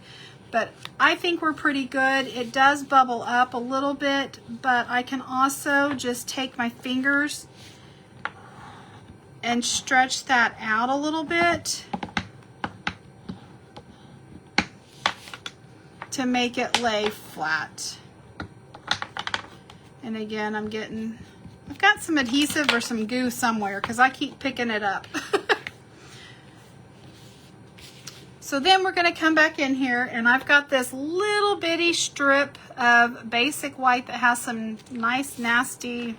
Speaker 1: But I think we're pretty good. It does bubble up a little bit, but I can also just take my fingers and stretch that out a little bit to make it lay flat. And again, I've got some adhesive or some goo somewhere because I keep picking it up. So then we're going to come back in here and I've got this little bitty strip of basic white that has some nice nasty,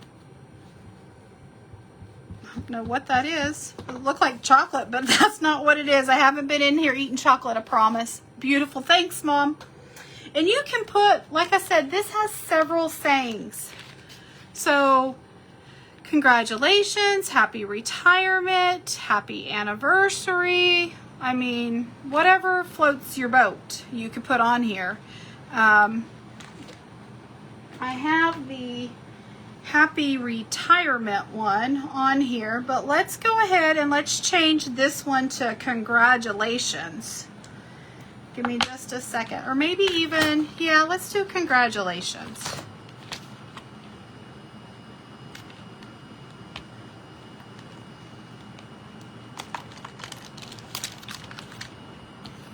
Speaker 1: I don't know what that is. It looked like chocolate, but that's not what it is. I haven't been in here eating chocolate, I promise. Beautiful. Thanks, Mom. And you can put, like I said, this has several sayings. So, congratulations, happy retirement, happy anniversary. I mean, whatever floats your boat, you could put on here. I have the happy retirement one on here, but let's go ahead and let's change this one to congratulations. Give me just a second, or maybe even, yeah, let's do congratulations.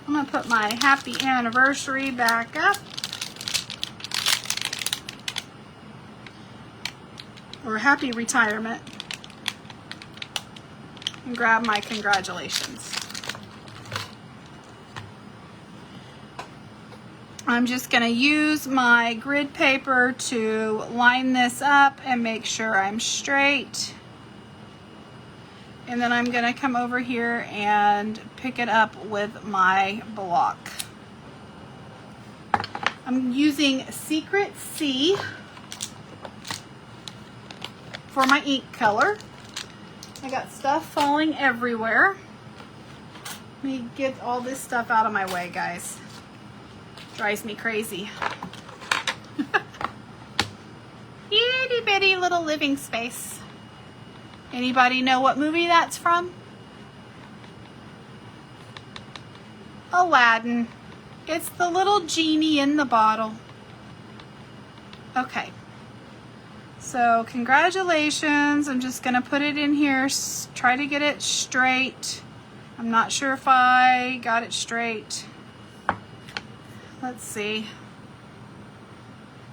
Speaker 1: I'm gonna put my happy anniversary back up. Or happy retirement. And grab my congratulations. I'm just gonna use my grid paper to line this up and make sure I'm straight. And then I'm gonna come over here and pick it up with my block. I'm using Secret C for my ink color. I got stuff falling everywhere. Let me get all this stuff out of my way, guys. Drives me crazy. Itty bitty little living space. Anybody know what movie that's from? Aladdin. It's the little genie in the bottle. Okay. So congratulations. I'm just gonna put it in here, try to get it straight. I'm not sure if I got it straight. Let's see.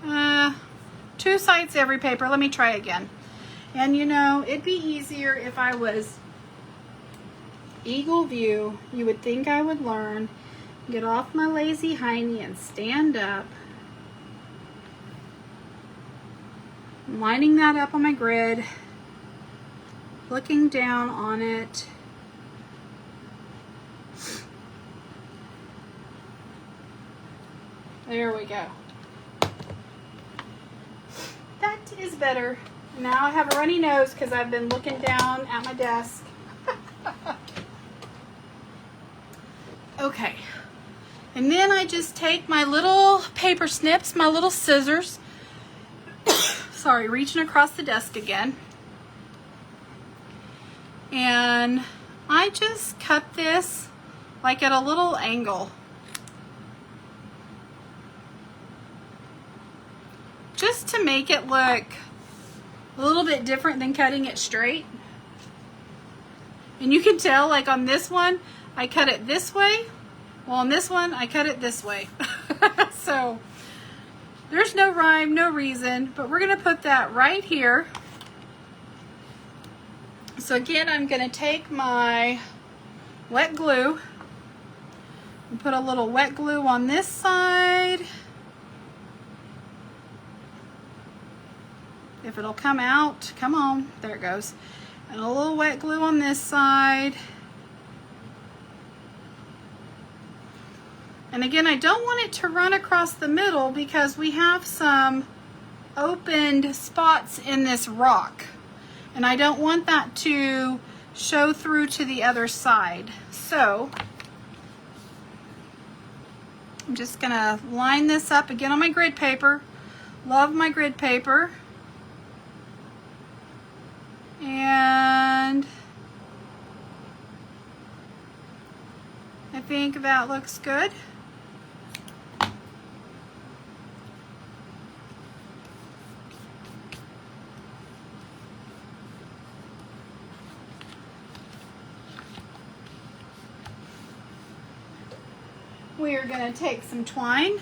Speaker 1: 2 sides every paper. Let me try again. And you know, it'd be easier if I was eagle view. You would think I would learn. Get off my lazy hiney and stand up. I'm lining that up on my grid. Looking down on it. There we go. That is better. Now I have a runny nose because I've been looking down at my desk. Okay. And then I just take my little paper snips, my little scissors. Sorry, reaching across the desk again. And I just cut this like at a little angle. Just to make it look a little bit different than cutting it straight. And you can tell, like on this one, I cut it this way. Well, on this one, I cut it this way. So there's no rhyme, no reason, but we're gonna put that right here. So again, I'm gonna take my wet glue and put a little wet glue on this side. If it'll come out, come on, there it goes. And a little wet glue on this side. And again, I don't want it to run across the middle because we have some opened spots in this rock. And I don't want that to show through to the other side. So I'm just gonna line this up again on my grid paper. Love my grid paper. And I think that looks good. We are going to take some twine,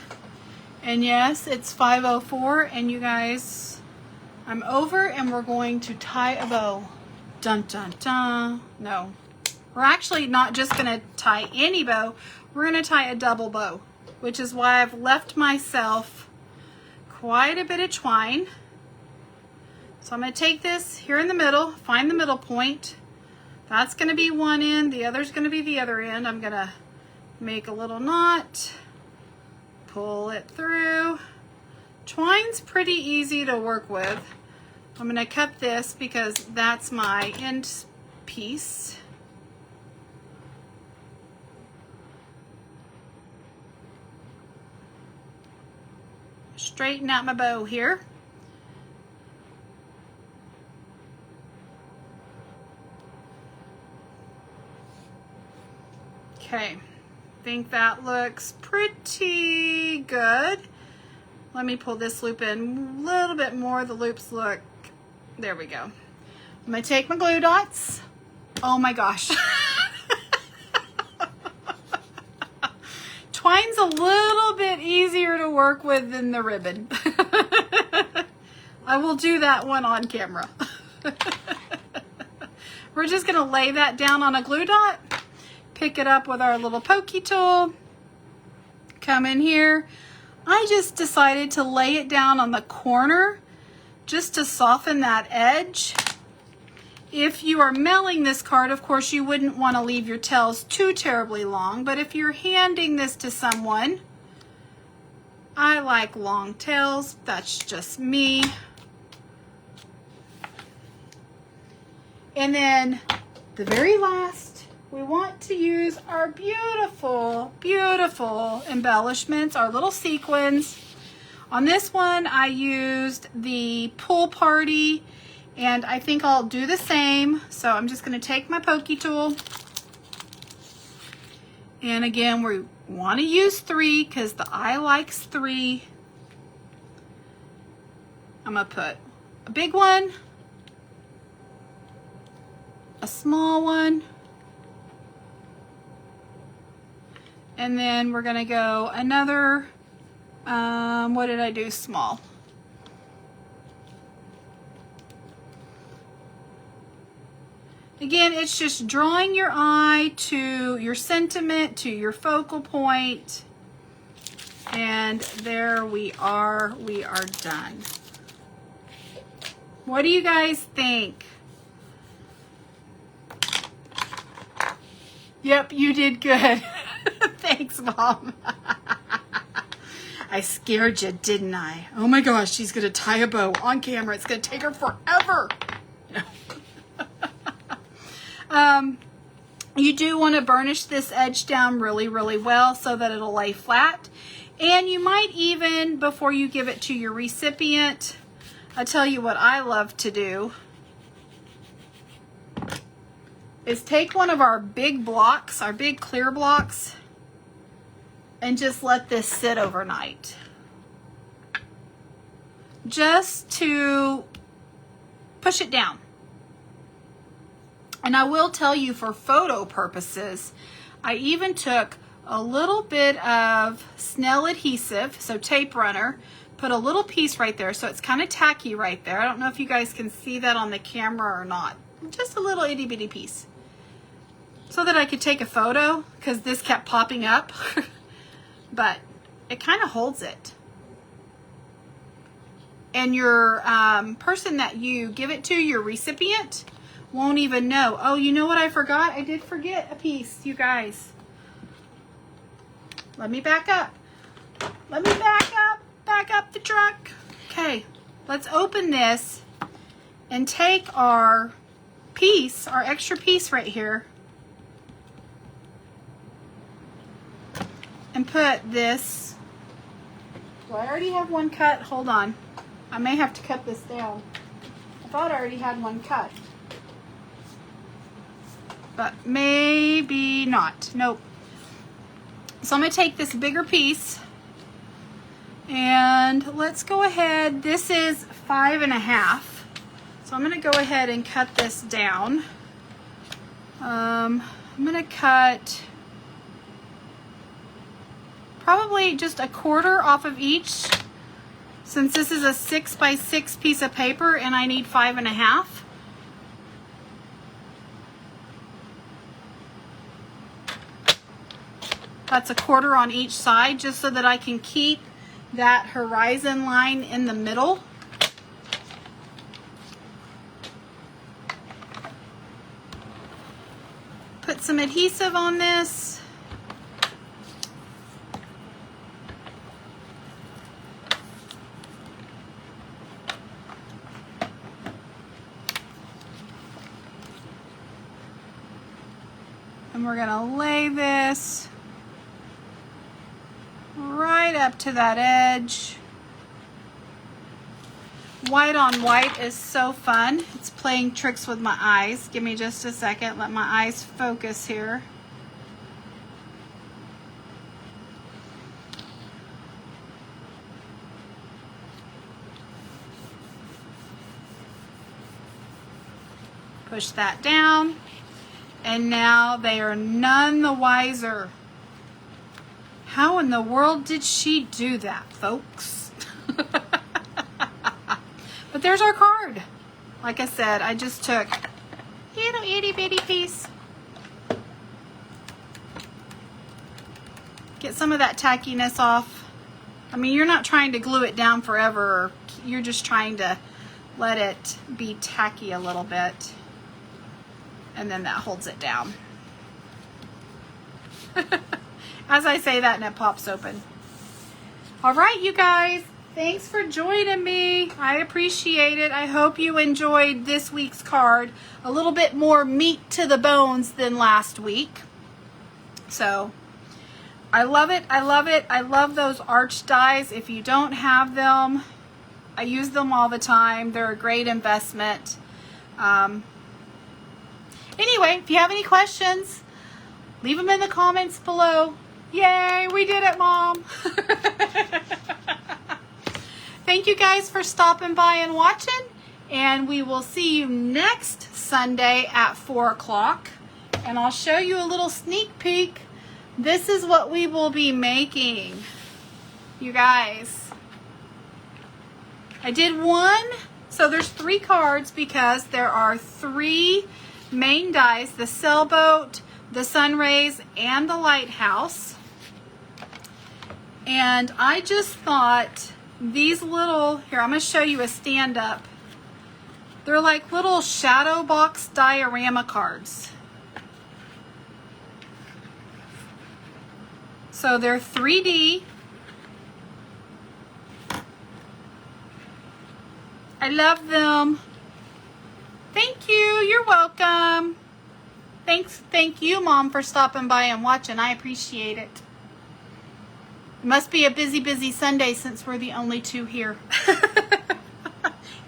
Speaker 1: and yes, it's 5:04, and you guys, I'm over, and we're going to tie a bow. Dun dun dun. No, we're actually not just going to tie any bow, we're going to tie a double bow, which is why I've left myself quite a bit of twine. So I'm going to take this here in the middle, find the middle point. That's going to be one end, the other's going to be the other end. I'm going to make a little knot, pull it through. Twine's pretty easy to work with. I'm going to cut this because that's my end piece. Straighten out my bow here. think that looks pretty good. Let me pull this loop in a little bit more. The loops look, there we go. I'm gonna take my glue dots. Oh my gosh. Twine's a little bit easier to work with than the ribbon. I will do that one on camera. We're just gonna lay that down on a glue dot, pick it up with our little pokey tool, come in here. I just decided to lay it down on the corner just to soften that edge. If you are mailing this card, of course, you wouldn't want to leave your tails too terribly long, but if you're handing this to someone, I like long tails. That's just me. And then the very last, we want to use our beautiful, beautiful embellishments, our little sequins. On this one, I used the Pool Party, and I think I'll do the same. So I'm just going to take my pokey tool. And again, we want to use 3 because the eye likes 3. I'm going to put a big one, a small one, and then we're going to go another, what did I do? Small. Again, it's just drawing your eye to your sentiment, to your focal point. And there we are done. What do you guys think? Yep, you did good. Thanks, Mom. I scared you, didn't I? Oh my gosh, she's gonna tie a bow on camera. It's gonna take her forever. You do want to burnish this edge down really, really well so that it'll lay flat. And you might even, before you give it to your recipient, I'll tell you what I love to do, is take one of our big blocks, our big clear blocks, and just let this sit overnight. Just to push it down. And I will tell you, for photo purposes, I even took a little bit of Snell adhesive, so tape runner, put a little piece right there, so it's kind of tacky right there. I don't know if you guys can see that on the camera or not. Just a little itty bitty piece. So that I could take a photo, because this kept popping up. But it kind of holds it. And your person that you give it to, your recipient, won't even know. Oh, you know what I forgot? I did forget a piece, you guys. Let me back up. Let me back up the truck. Okay, let's open this and take our piece, our extra piece right here, and put this. Do I already have one cut? Hold on. I may have to cut this down. I thought I already had one cut. But maybe not. Nope. So I'm going to take this bigger piece, and let's go ahead. This is 5.5. So I'm going to go ahead and cut this down. I'm going to cut probably just a quarter off of each, since this is a 6x6 piece of paper and I need 5.5. That's a quarter on each side, just so that I can keep that horizon line in the middle. Put some adhesive on this. And we're going to lay this right up to that edge. White on white is so fun. It's playing tricks with my eyes. Give me just a second. Let my eyes focus here. Push that down. And now they are none the wiser. How in the world did she do that, folks? But there's our card. Like I said, I just took a little itty bitty piece. Get some of that tackiness off. I mean, you're not trying to glue it down forever. You're just trying to let it be tacky a little bit. And then that holds it down. As I say that, and it pops open. All right, you guys. Thanks for joining me. I appreciate it. I hope you enjoyed this week's card. A little bit more meat to the bones than last week. So, I love it. I love it. I love those arch dies. If you don't have them, I use them all the time. They're a great investment. Anyway, if you have any questions, leave them in the comments below. Yay, we did it, Mom. Thank you guys for stopping by and watching. And we will see you next Sunday at 4 o'clock. And I'll show you a little sneak peek. This is what we will be making. You guys. I did one. So there's 3 cards because there are 3 main dies. The sailboat, the sun rays, and the lighthouse. And I just thought these little, here I'm going to show you a stand up. They're like little shadow box diorama cards. So they're 3D. I love them. Thank you. You're welcome. Thank you, Mom, for stopping by and watching. I appreciate it. It must be a busy, busy Sunday since we're the only 2 here.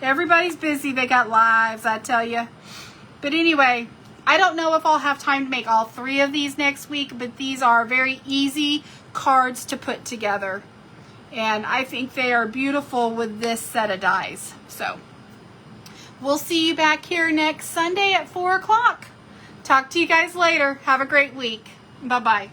Speaker 1: Everybody's busy. They got lives, I tell you. But anyway, I don't know if I'll have time to make all 3 of these next week, but these are very easy cards to put together. And I think they are beautiful with this set of dies. So, we'll see you back here next Sunday at 4 o'clock. Talk to you guys later. Have a great week. Bye-bye.